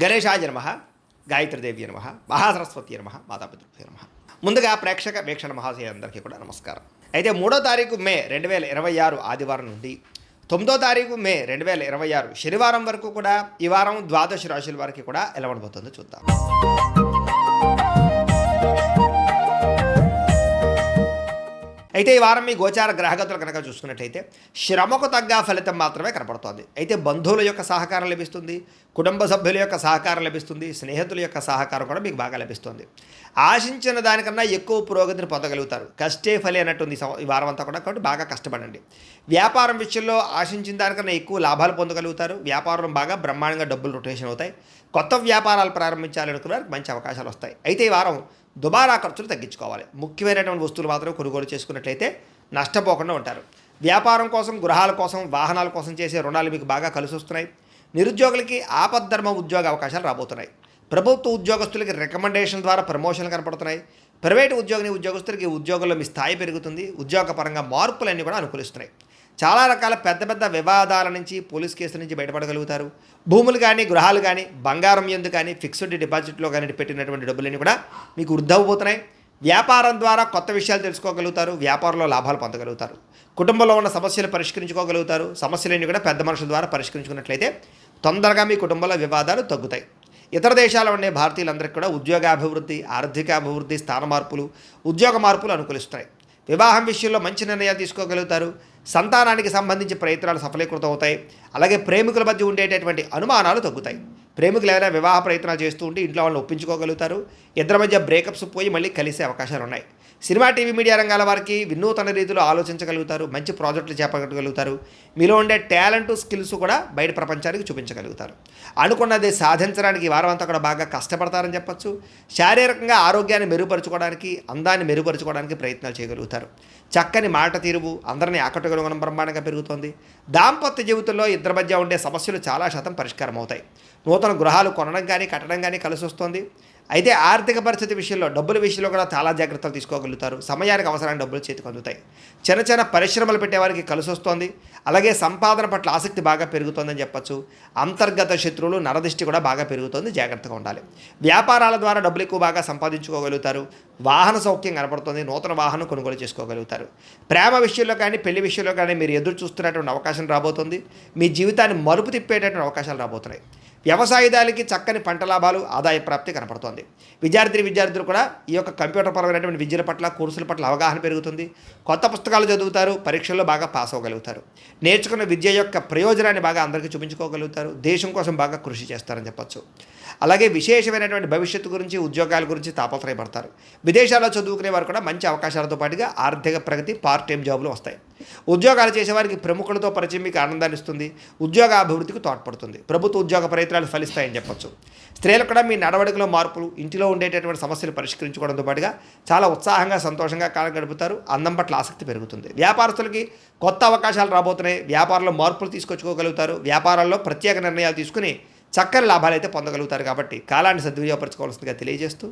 గణేశాయ నమః, గాయత్రీదేవి నమః, మహాసరస్వతి నమః, మాతాపితృభ్యో నమః. ముందుగా ప్రేక్షక వీక్షణ మహాశయులందరికీ కూడా నమస్కారం. అయితే 3వ తారీఖు మే 2026 ఆదివారం నుండి 9వ తారీఖు మే 2026 శనివారం వరకు కూడా ఈ వారం ద్వాదశ రాశుల వారికి కూడా ఎలా ఉండబోతుందో చూద్దాం. అయితే ఈ వారం మీ గోచార గ్రహగతులు కనుక చూసుకున్నట్లయితే శ్రమకు తగ్గ ఫలితం మాత్రమే కనపడుతోంది. అయితే బంధువుల యొక్క సహకారం లభిస్తుంది, కుటుంబ సభ్యుల యొక్క సహకారం లభిస్తుంది, స్నేహితుల యొక్క సహకారం కూడా మీకు బాగా లభిస్తుంది. ఆశించిన దానికన్నా ఎక్కువ పురోగతిని పొందగలుగుతారు. కష్టే ఫలి అన్నట్టుంది ఈ వారం అంతా కూడా, కాబట్టి బాగా కష్టపడండి. వ్యాపారం విషయంలో ఆశించిన దానికన్నా ఎక్కువ లాభాలు పొందగలుగుతారు. వ్యాపారం బాగా బ్రహ్మాండంగా డబ్బులు రొటేషన్ అవుతాయి. కొత్త వ్యాపారాలు ప్రారంభించాలనుకున్న వారికి మంచి అవకాశాలు వస్తాయి. అయితే ఈ వారం దుబారా ఖర్చులు తగ్గించుకోవాలి. ముఖ్యమైనటువంటి వస్తువులు మాత్రం కొనుగోలు చేసుకున్నట్లయితే నష్టపోకుండా ఉంటారు. వ్యాపారం కోసం, గృహాల కోసం, వాహనాల కోసం చేసే రుణాలు మీకు బాగా కలిసి వస్తున్నాయి. నిరుద్యోగులకి ఆపద్ధర్మ ఉద్యోగ అవకాశాలు రాబోతున్నాయి. ప్రభుత్వ ఉద్యోగస్తులకి రికమెండేషన్ ద్వారా ప్రమోషన్లు కనపడుతున్నాయి. ప్రైవేటు ఉద్యోగస్తులకి ఉద్యోగంలో మీ స్థాయి పెరుగుతుంది. ఉద్యోగపరంగా మార్పులన్నీ కూడా అనుకూలిస్తున్నాయి. చాలా రకాల పెద్ద పెద్ద వివాదాల నుంచి, పోలీస్ కేసుల నుంచి బయటపడగలుగుతారు. భూములు కానీ, గృహాలు కానీ, బంగారం ఎందు కానీ, ఫిక్స్డ్ డిపాజిట్లో కానీ పెట్టినటువంటి డబ్బులన్నీ కూడా మీకు వృద్ధి. వ్యాపారం ద్వారా కొత్త విషయాలు తెలుసుకోగలుగుతారు. వ్యాపారంలో లాభాలు పొందగలుగుతారు. కుటుంబంలో ఉన్న సమస్యలు పరిష్కరించుకోగలుగుతారు. సమస్యలన్నీ కూడా పెద్ద మనుషుల ద్వారా పరిష్కరించుకున్నట్లయితే తొందరగా మీ కుటుంబంలో వివాదాలు తగ్గుతాయి. ఇతర దేశాల్లో ఉండే భారతీయులందరికీ కూడా ఉద్యోగాభివృద్ధి, ఆర్థికాభివృద్ధి, స్థాన మార్పులు, ఉద్యోగ మార్పులు అనుకూలిస్తున్నాయి. వివాహం విషయంలో మంచి నిర్ణయాలు తీసుకోగలుగుతారు. సంతానానికి సంబంధించి ప్రయత్నాలు సఫలీకృతం అవుతాయి. అలాగే ప్రేమికుల మధ్య ఉండేటటువంటి అనుమానాలు తగ్గుతాయి. ప్రేమికులు ఏదైనా వివాహ ప్రయత్నాలు చేస్తూ ఉంటే ఇంట్లో వాళ్ళని ఒప్పించుకోగలుగుతారు. ఇద్దరి మధ్య బ్రేకప్స్ పోయి మళ్ళీ కలిసే అవకాశాలు ఉన్నాయి. సినిమా, టీవీ, మీడియా రంగాల వారికి వినూతన రీతిలో ఆలోచించగలుగుతారు. మంచి ప్రాజెక్టులు చేపట్టగలుగుతారు. మీలో ఉండే టాలెంట్, స్కిల్స్ కూడా బయట ప్రపంచానికి చూపించగలుగుతారు. అనుకున్నది సాధించడానికి ఈ వారం అంతా కూడా బాగా కష్టపడతారని చెప్పచ్చు. శారీరకంగా ఆరోగ్యాన్ని మెరుగుపరుచుకోవడానికి, అందాన్ని మెరుగుపరుచుకోవడానికి ప్రయత్నాలు చేయగలుగుతారు. చక్కని మాట తీరువు అందరినీ ఆకట్టుకోవడం బ్రహ్మాండంగా పెరుగుతోంది. దాంపత్య జీవితంలో ఇద్దరి మధ్య ఉండే సమస్యలు చాలా శాతం పరిష్కారం అవుతాయి. నూతన గృహాలు కొనడం కానీ, కట్టడం కానీ కలిసి వస్తుంది. అయితే ఆర్థిక పరిస్థితి విషయంలో, డబ్బుల విషయంలో కూడా చాలా జాగ్రత్తలు తీసుకోగలుగుతారు. సమయానికి అవసరమైన డబ్బులు చేతికి అందుతాయి. చిన్న చిన్న పరిశ్రమలు పెట్టేవారికి కలిసి వస్తుంది. అలాగే సంపాదన పట్ల ఆసక్తి బాగా పెరుగుతుందని చెప్పచ్చు. అంతర్గత శత్రువులు, నరదిష్టి కూడా బాగా పెరుగుతుంది. జాగ్రత్తగా ఉండాలి. వ్యాపారాల ద్వారా డబ్బులు ఎక్కువ బాగా సంపాదించుకోగలుగుతారు. వాహన సౌఖ్యం కనపడుతుంది. నూతన వాహనం కొనుగోలు చేసుకోగలుగుతారు. ప్రేమ విషయంలో కానీ, పెళ్లి విషయంలో కానీ మీరు ఎదురు చూస్తున్నటువంటి అవకాశం రాబోతుంది. మీ జీవితాన్ని మలుపు తిప్పేటటువంటి అవకాశాలు రాబోతున్నాయి. వ్యవసాయదారులకి చక్కని పంట లాభాలు, ఆదాయ ప్రాప్తి కనపడుతోంది. విద్యార్థులు కూడా ఈ యొక్క కంప్యూటర్ పరమైనటువంటి విద్యల పట్ల, కోర్సుల పట్ల అవగాహన పెరుగుతుంది. కొత్త పుస్తకాలు చదువుతారు. పరీక్షల్లో బాగా పాస్ అవ్వగలుగుతారు. నేర్చుకున్న విద్య యొక్క ప్రయోజనాన్ని బాగా అందరికీ చూపించుకోగలుగుతారు. దేశం కోసం బాగా కృషి చేస్తారని చెప్పచ్చు. అలాగే విశేషమైనటువంటి భవిష్యత్తు గురించి, ఉద్యోగాల గురించి తాపత్రయపడతారు. విదేశాల్లో చదువుకునే వారు కూడా మంచి అవకాశాలతో పాటుగా ఆర్థిక ప్రగతి, పార్ట్ టైం జాబులు వస్తాయి. ఉద్యోగాలు చేసేవారికి ప్రముఖులతో పరిచయం మీకు ఆనందాన్ని ఇస్తుంది. ఉద్యోగ అభివృద్ధికి తోడ్పడుతుంది. ప్రభుత్వ ఉద్యోగ ప్రయత్నాలు ఫలిస్తాయని చెప్పచ్చు. స్త్రీలకు కూడా మీ నడవడికలో మార్పులు, ఇంటిలో ఉండేటటువంటి సమస్యలు పరిష్కరించుకోవడంతో పాటుగా చాలా ఉత్సాహంగా, సంతోషంగా కాలం గడుపుతారు. అందం పట్ల ఆసక్తి పెరుగుతుంది. వ్యాపారస్తులకి కొత్త అవకాశాలు రాబోతున్నాయి. వ్యాపారంలో మార్పులు తీసుకొచ్చుకోగలుగుతారు. వ్యాపారాల్లో ప్రత్యేక నిర్ణయాలు తీసుకుని చక్కని లాభాలు అయితే పొందగలుగుతారు. కాబట్టి కాలాన్ని సద్వినియోగపరచుకోవాల్సిందిగా తెలియజేస్తూ,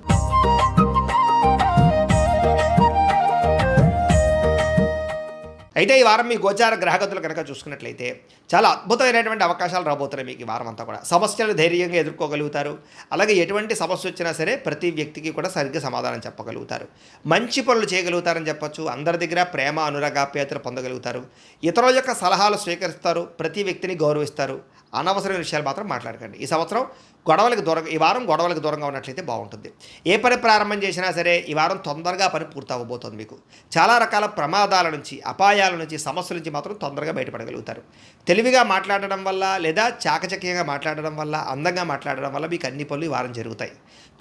అయితే ఈ వారం మీ గోచార గ్రహగతులు కనుక చూసుకున్నట్లయితే చాలా అద్భుతమైనటువంటి అవకాశాలు రాబోతున్నాయి. మీకు ఈ వారం అంతా కూడా సమస్యలు ధైర్యంగా ఎదుర్కోగలుగుతారు. అలాగే ఎటువంటి సమస్య వచ్చినా సరే ప్రతి వ్యక్తికి కూడా సరిగ్గా సమాధానం చెప్పగలుగుతారు. మంచి పనులు చేయగలుగుతారని చెప్పచ్చు. అందరి దగ్గర ప్రేమ, అనురాగాప్యాయతలు పొందగలుగుతారు. ఇతరుల యొక్క సలహాలు స్వీకరిస్తారు. ప్రతి వ్యక్తిని గౌరవిస్తారు. అనవసరమైన విషయాలు మాత్రం మాట్లాడకండి. ఈ వారం గొడవలకు దూరంగా ఉన్నట్లయితే బాగుంటుంది. ఏ పని ప్రారంభం చేసినా సరే ఈ వారం తొందరగా పని పూర్తి అవ్వబోతుంది. మీకు చాలా రకాల ప్రమాదాల నుంచి, అపాయాల నుంచి, సమస్యల నుంచి మాత్రం తొందరగా బయటపడగలుగుతారు. తెలివిగా మాట్లాడడం వల్ల, లేదా చాకచక్యంగా మాట్లాడడం వల్ల, అందంగా మాట్లాడడం వల్ల మీకు అన్ని పనులు ఈ వారం జరుగుతాయి.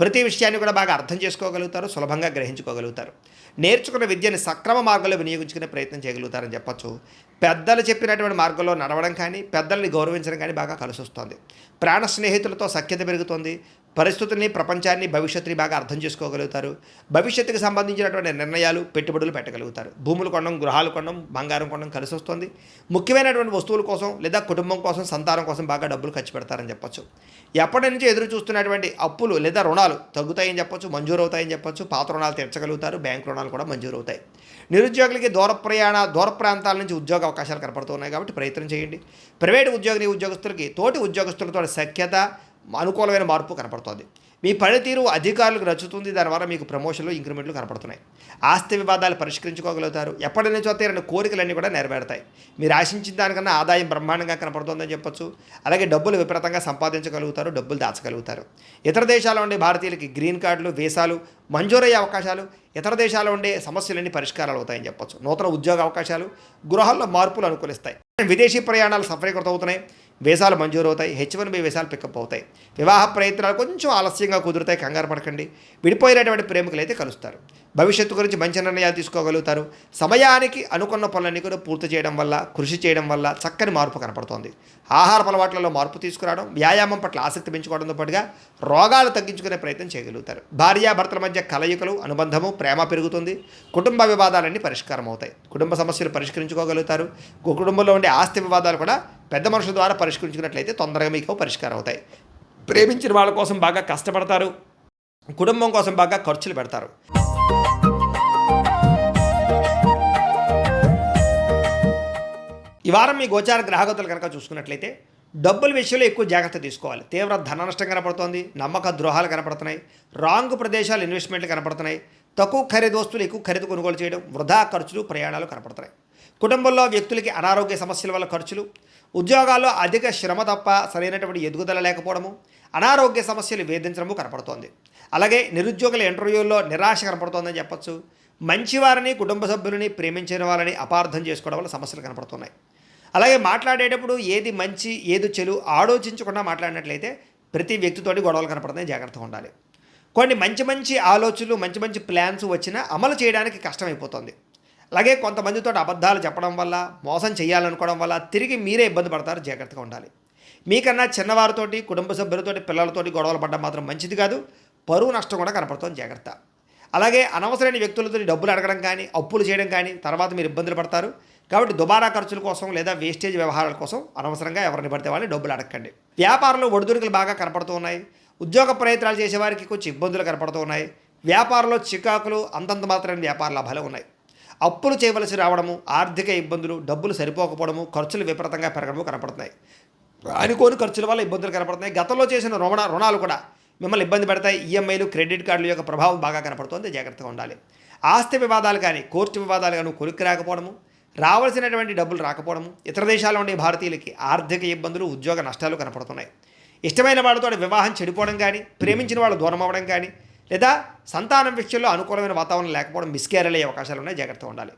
ప్రతి విషయాన్ని కూడా బాగా అర్థం చేసుకోగలుగుతారు. సులభంగా గ్రహించుకోగలుగుతారు. నేర్చుకున్న విద్యని సక్రమ మార్గంలో వినియోగించుకునే ప్రయత్నం చేయగలుగుతారని చెప్పచ్చు. పెద్దలు చెప్పినటువంటి మార్గంలో నడవడం కానీ, పెద్దల్ని గౌరవించడం కానీ బాగా కలిసి వస్తుంది. ప్రాణ స్నేహితులతో సఖ్యత పెరుగుతుంది. పరిస్థితుల్ని, ప్రపంచాన్ని, భవిష్యత్తుని బాగా అర్థం చేసుకోగలుగుతారు. భవిష్యత్తుకు సంబంధించినటువంటి నిర్ణయాలు, పెట్టుబడులు పెట్టగలుగుతారు. భూములు కొనడం, గృహాలు కొనడం, బంగారం కొనడం కలిసి వస్తుంది. ముఖ్యమైనటువంటి వస్తువుల కోసం, లేదా కుటుంబం కోసం, సంతానం కోసం బాగా డబ్బులు ఖర్చు పెడతారని చెప్పచ్చు. ఎప్పటి నుంచి ఎదురు చూస్తున్నటువంటి అప్పులు లేదా రుణాలు తగ్గుతాయని చెప్పచ్చు, మంజూరు అవుతాయని చెప్పచ్చు. పాత రుణాలు తీర్చగలుగుతారు. బ్యాంకు రుణాలు కూడా మంజూరు అవుతాయి. నిరుద్యోగులకి దూర ప్రాంతాల నుంచి ఉద్యోగ అవకాశాలు కనపడుతున్నాయి కాబట్టి ప్రయత్నం చేయండి. ప్రైవేటు ఉద్యోగస్తులకి తోటి ఉద్యోగస్తులతో సఖ్యత, అనుకూలమైన మార్పు కనపడుతోంది. మీ పనితీరు అధికారులకు నచ్చుతుంది. దానివల్ల మీకు ప్రమోషన్లు, ఇంక్రిమెంట్లు కనపడుతున్నాయి. ఆస్తి వివాదాలు పరిష్కరించుకోగలుగుతారు. ఎప్పటి నుంచో తీరని కోరికలన్నీ కూడా నెరవేరుతాయి. మీరు ఆశించిన దానికన్నా ఆదాయం బ్రహ్మాండంగా కనపడుతుందని చెప్పొచ్చు. అలాగే డబ్బులు విపరీతంగా సంపాదించగలుగుతారు, డబ్బులు దాచగలుగుతారు. ఇతర దేశాల్లో ఉండే భారతీయులకి గ్రీన్ కార్డులు, వీసాలు మంజూరయ్యే అవకాశాలు, ఇతర దేశాల్లో ఉండే సమస్యలన్నీ పరిష్కారాలు అవుతాయని చెప్పొచ్చు. నూతన ఉద్యోగ అవకాశాలు, గృహాల్లో మార్పులు అనుకూలిస్తాయి. విదేశీ ప్రయాణాలు సఫలీకృతం అవుతున్నాయి. వీసాలు మంజూరు అవుతాయి. H1B వీసాలు పికప్ అవుతాయి. వివాహ ప్రయత్నాలు కొంచెం ఆలస్యంగా కుదురుతాయి. కంగారు పడకండి. విడిపోయినటువంటి ప్రేమికులు అయితే కలుస్తారు. భవిష్యత్తు గురించి మంచి నిర్ణయాలు తీసుకోగలుగుతారు. సమయానికి అనుకున్న పనులన్నీ కూడా పూర్తి చేయడం వల్ల, కృషి చేయడం వల్ల చక్కని మార్పు కనపడుతోంది. ఆహార అలవాట్లలో మార్పు తీసుకురావడం, వ్యాయామం పట్ల ఆసక్తి పెంచుకోవడంతో పాటుగా రోగాలు తగ్గించుకునే ప్రయత్నం చేయగలుగుతారు. భార్యాభర్తల మధ్య కలయికలు, అనుబంధము, ప్రేమ పెరుగుతుంది. కుటుంబ వివాదాలన్నీ పరిష్కారం అవుతాయి. కుటుంబ సమస్యలు పరిష్కరించుకోగలుగుతారు. కుటుంబంలో ఉండే ఆస్తి వివాదాలు కూడా పెద్ద మనుషుల ద్వారా పరిష్కరించుకున్నట్లయితే తొందరగా మీకు పరిష్కారం అవుతాయి. ప్రేమించిన వాళ్ళ కోసం బాగా కష్టపడతారు. కుటుంబం కోసం బాగా ఖర్చులు పెడతారు. ఈ వారం మీ గోచార గ్రహగతులు కనుక చూసుకున్నట్లయితే డబ్బుల విషయంలో ఎక్కువ జాగ్రత్త తీసుకోవాలి. తీవ్ర ధన నష్టం కనపడుతోంది. నమ్మక ద్రోహాలు కనపడుతున్నాయి. రాంగ్ ప్రదేశాలు, ఇన్వెస్ట్మెంట్లు కనపడుతున్నాయి. తక్కువ ఖరీదు వస్తువులు ఎక్కువ ఖరీదు కొనుగోలు చేయడం, వృధా ఖర్చులు, ప్రయాణాలు కనపడుతున్నాయి. కుటుంబంలో వ్యక్తులకి అనారోగ్య సమస్యల వల్ల ఖర్చులు, ఉద్యోగాల్లో అధిక శ్రమ తప్ప సరైనటువంటి ఎదుగుదల లేకపోవడము, అనారోగ్య సమస్యలు వేధించడము కనపడుతోంది. అలాగే నిరుద్యోగుల ఇంటర్వ్యూల్లో నిరాశ కనపడుతోందని చెప్పొచ్చు. మంచివారిని, కుటుంబ సభ్యులని, ప్రేమించిన వాళ్ళని అపార్థం చేసుకోవడం వల్ల సమస్యలు కనపడుతున్నాయి. అలాగే మాట్లాడేటప్పుడు ఏది మంచి ఏది చెడు ఆలోచించకుండా మాట్లాడినట్లయితే ప్రతి వ్యక్తితోటి గొడవలు కనపడుతున్నాయి. జాగ్రత్తగా ఉండాలి. కొన్ని మంచి మంచి ఆలోచనలు, మంచి మంచి ప్లాన్స్ వచ్చినా అమలు చేయడానికి కష్టమైపోతుంది. అలాగే కొంతమందితో అబద్ధాలు చెప్పడం వల్ల, మోసం చేయాలనుకోవడం వల్ల తిరిగి మీరే ఇబ్బంది పడతారు. జాగ్రత్తగా ఉండాలి. మీకన్నా చిన్నవారితోటి, కుటుంబ సభ్యులతోటి, పిల్లలతోటి గొడవలు పడడం మాత్రం మంచిది కాదు. పరువు నష్టం కూడా కనపడుతుంది. జాగ్రత్త. అలాగే అనవసరమైన వ్యక్తులతో డబ్బులు అడగడం కానీ, అప్పులు చేయడం కానీ తర్వాత మీరు ఇబ్బందులు పడతారు. కాబట్టి దుబారా ఖర్చుల కోసం లేదా వేస్టేజ్ వ్యవహారాల కోసం అనవసరంగా ఎవరిని పడితే వాళ్ళని డబ్బులు అడగండి. వ్యాపారంలో ఒడిదుడుకులు బాగా కనపడుతూ ఉన్నాయి. ఉద్యోగ ప్రయత్నాలు చేసేవారికి కొంచెం ఇబ్బందులు కనపడుతూ ఉన్నాయి. వ్యాపారంలో చికాకులు, అంతంత మాత్రమే వ్యాపార లాభాలు ఉన్నాయి. అప్పులు చేయవలసి రావడము, ఆర్థిక ఇబ్బందులు, డబ్బులు సరిపోకపోవడము, ఖర్చులు విపరీతంగా పెరగడము కనపడుతున్నాయి. అనుకోని ఖర్చుల వల్ల ఇబ్బందులు కనపడుతున్నాయి. గతంలో చేసిన రుణాలు కూడా మిమ్మల్ని ఇబ్బంది పెడతాయి. ఈఎంఐలు, క్రెడిట్ కార్డుల యొక్క ప్రభావం బాగా కనపడుతుంది. జాగ్రత్తగా ఉండాలి. ఆస్తి వివాదాలు కానీ, కోర్టు వివాదాలు కానీ కొలిక్కి రాకపోవడము, రావాల్సినటువంటి డబ్బులు రాకపోవడము, ఇతర దేశాల్లో ఉండే భారతీయులకి ఆర్థిక ఇబ్బందులు, ఉద్యోగ నష్టాలు కనపడుతున్నాయి. ఇష్టమైన వాళ్ళతో వివాహం చెడిపోవడం కానీ, ప్రేమించిన వాళ్ళు దూరం అవ్వడం కానీ, లేదా సంతానం విషయంలో అనుకూలమైన వాతావరణం లేకపోవడం, మిస్క్యారేజ్ అయ్యే అవకాశాలు ఉన్నాయి. జాగ్రత్తగా ఉండాలి.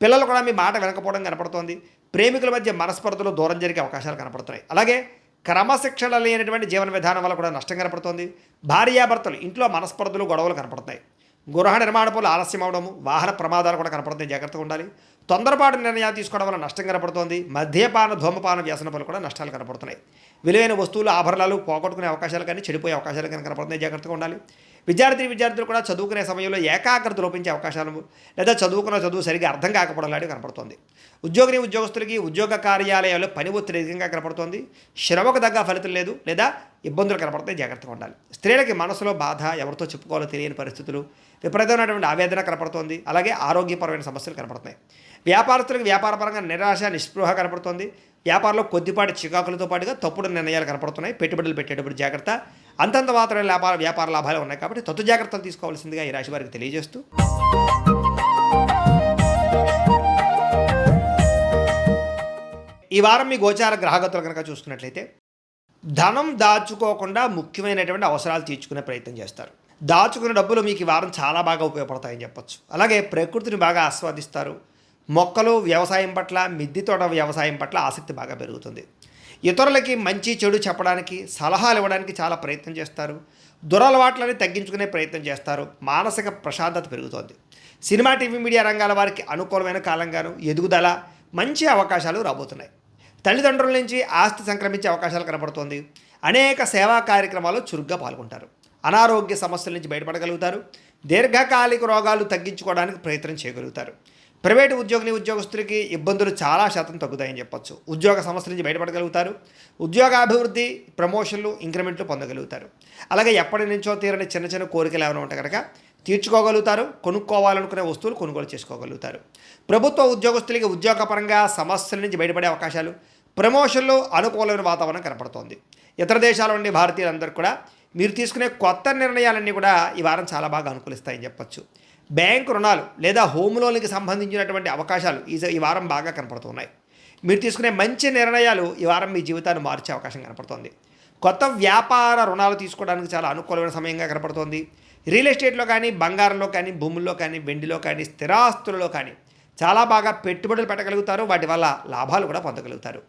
పిల్లలు కూడా మీ మాట వినకపోవడం కనపడుతోంది. ప్రేమికుల మధ్య మనస్పర్ధలు దూరం జరిగే అవకాశాలు కనపడుతున్నాయి. అలాగే క్రమశిక్షణ లేనటువంటి జీవన విధానం వల్ల కూడా నష్టం కనపడుతోంది. భార్యాభర్తలు ఇంట్లో మనస్పర్ధలు, గొడవలు కనపడుతున్నాయి. గృహ నిర్మాణ పనులు ఆలస్యం అవడము, వాహన ప్రమాదాలు కూడా కనపడుతున్నాయి. జాగ్రత్తగా ఉండాలి. తొందరపాటు నిర్ణయాలు తీసుకోవడం వల్ల నష్టం కనపడుతోంది. మద్యపాన, ధూమపాన వ్యసన పనులు కూడా నష్టాలు కనపడుతున్నాయి. విలువైన వస్తువులు, ఆభరణాలు పోగొట్టుకునే అవకాశాలు కానీ, చెడిపోయే అవకాశాలు కానీ కనపడుతున్నాయి. జాగ్రత్తగా ఉండాలి. విద్యార్థులు కూడా చదువుకునే సమయంలో ఏకాగ్రత లోపించే అవకాశాలు, లేదా చదువుకున్న చదువు సరిగ్గా అర్థం కాకపోవడం లాంటివి కనపడుతుంది. ఉద్యోగస్తులకి ఉద్యోగ కార్యాలయాల్లో పని ఒత్తిడి అధికంగా కనపడుతోంది. శ్రమకు తగ్గ ఫలితం లేదు, లేదా ఇబ్బందులు కనపడతాయి. జాగ్రత్తగా ఉండాలి. స్త్రీలకి మనసులో బాధ, ఎవరితో చెప్పుకోవాలో తెలియని పరిస్థితులు, విపరీతమైనటువంటి ఆవేదన కనపడుతోంది. అలాగే ఆరోగ్యపరమైన సమస్యలు కనపడుతున్నాయి. వ్యాపారస్తులకు వ్యాపారపరంగా నిరాశ, నిస్పృహ కనపడుతోంది. వ్యాపారంలో కొద్దిపాటి చికాకులతో పాటుగా తప్పుడు నిర్ణయాలు కనపడుతున్నాయి. పెట్టుబడులు పెట్టేటప్పుడు జాగ్రత్త. అంతంత మాత్రమే వ్యాపార లాభాలు ఉన్నాయి. కాబట్టి తత్తు జాగ్రత్తలు తీసుకోవాల్సిందిగా ఈ రాశి వారికి తెలియజేస్తూ, ఈ వారం మీ గోచార గ్రహగతులు కనుక చూసుకున్నట్లయితే ధనం దాచుకోకుండా ముఖ్యమైనటువంటి అవసరాలు తీర్చుకునే ప్రయత్నం చేస్తారు. దాచుకున్న డబ్బులు మీకు ఈ వారం చాలా బాగా ఉపయోగపడతాయని చెప్పొచ్చు. అలాగే ప్రకృతిని బాగా ఆస్వాదిస్తారు. మొక్కలు, వ్యవసాయం పట్ల, మిద్దె తోట వ్యవసాయం పట్ల ఆసక్తి బాగా పెరుగుతుంది. ఇతరులకి మంచి చెడు చెప్పడానికి, సలహాలు ఇవ్వడానికి చాలా ప్రయత్నం చేస్తారు. దురలవాట్లని తగ్గించుకునే ప్రయత్నం చేస్తారు. మానసిక ప్రశాంతత పెరుగుతోంది. సినిమా, టీవీ, మీడియా రంగాల వారికి అనుకూలమైన కాలంగాను, ఎదుగుదల, మంచి అవకాశాలు రాబోతున్నాయి. తల్లిదండ్రుల నుంచి ఆస్తి సంక్రమించే అవకాశాలు కనపడుతోంది. అనేక సేవా కార్యక్రమాల్లో చురుగ్గా పాల్గొంటారు. అనారోగ్య సమస్యల నుంచి బయటపడగలుగుతారు. దీర్ఘకాలిక రోగాలు తగ్గించుకోవడానికి ప్రయత్నం చేయగలుగుతారు. ప్రైవేటు ఉద్యోగస్తులకి ఇబ్బందులు చాలా శాతం తగ్గుతాయని చెప్పొచ్చు. ఉద్యోగ సమస్యల నుంచి బయటపడగలుగుతారు. ఉద్యోగాభివృద్ధి, ప్రమోషన్లు, ఇంక్రిమెంట్లు పొందగలుగుతారు. అలాగే ఎప్పటి నుంచో తీరని చిన్న చిన్న కోరికలు ఏమైనా ఉంటే కనుక తీర్చుకోగలుగుతారు. కొనుక్కోవాలనుకునే వస్తువులు కొనుగోలు చేసుకోగలుగుతారు. ప్రభుత్వ ఉద్యోగస్తులకి ఉద్యోగపరంగా సమస్యల నుంచి బయటపడే అవకాశాలు, ప్రమోషన్లు, అనుకూలమైన వాతావరణం కనపడుతోంది. ఇతర దేశాల నుండి భారతీయులందరూ కూడా మీరు తీసుకునే కొత్త నిర్ణయాలన్నీ కూడా ఈ వారం చాలా బాగా అనుకూలిస్తాయని చెప్పొచ్చు. బ్యాంకు రుణాలు లేదా హోమ్ లోన్కి సంబంధించినటువంటి అవకాశాలు ఈ వారం బాగా కనపడుతున్నాయి. మీరు తీసుకునే మంచి నిర్ణయాలు ఈ వారం మీ జీవితాన్ని మార్చే అవకాశం కనపడుతోంది. కొత్త వ్యాపార రుణాలు తీసుకోవడానికి చాలా అనుకూలమైన సమయంగా కనపడుతోంది. రియల్ ఎస్టేట్లో కానీ, బంగారంలో కానీ, భూముల్లో కానీ, వెండిలో కానీ, స్థిరాస్తులలో కానీ చాలా బాగా పెట్టుబడులు పెట్టగలుగుతారు. వాటి వల్ల లాభాలు కూడా పొందగలుగుతారు.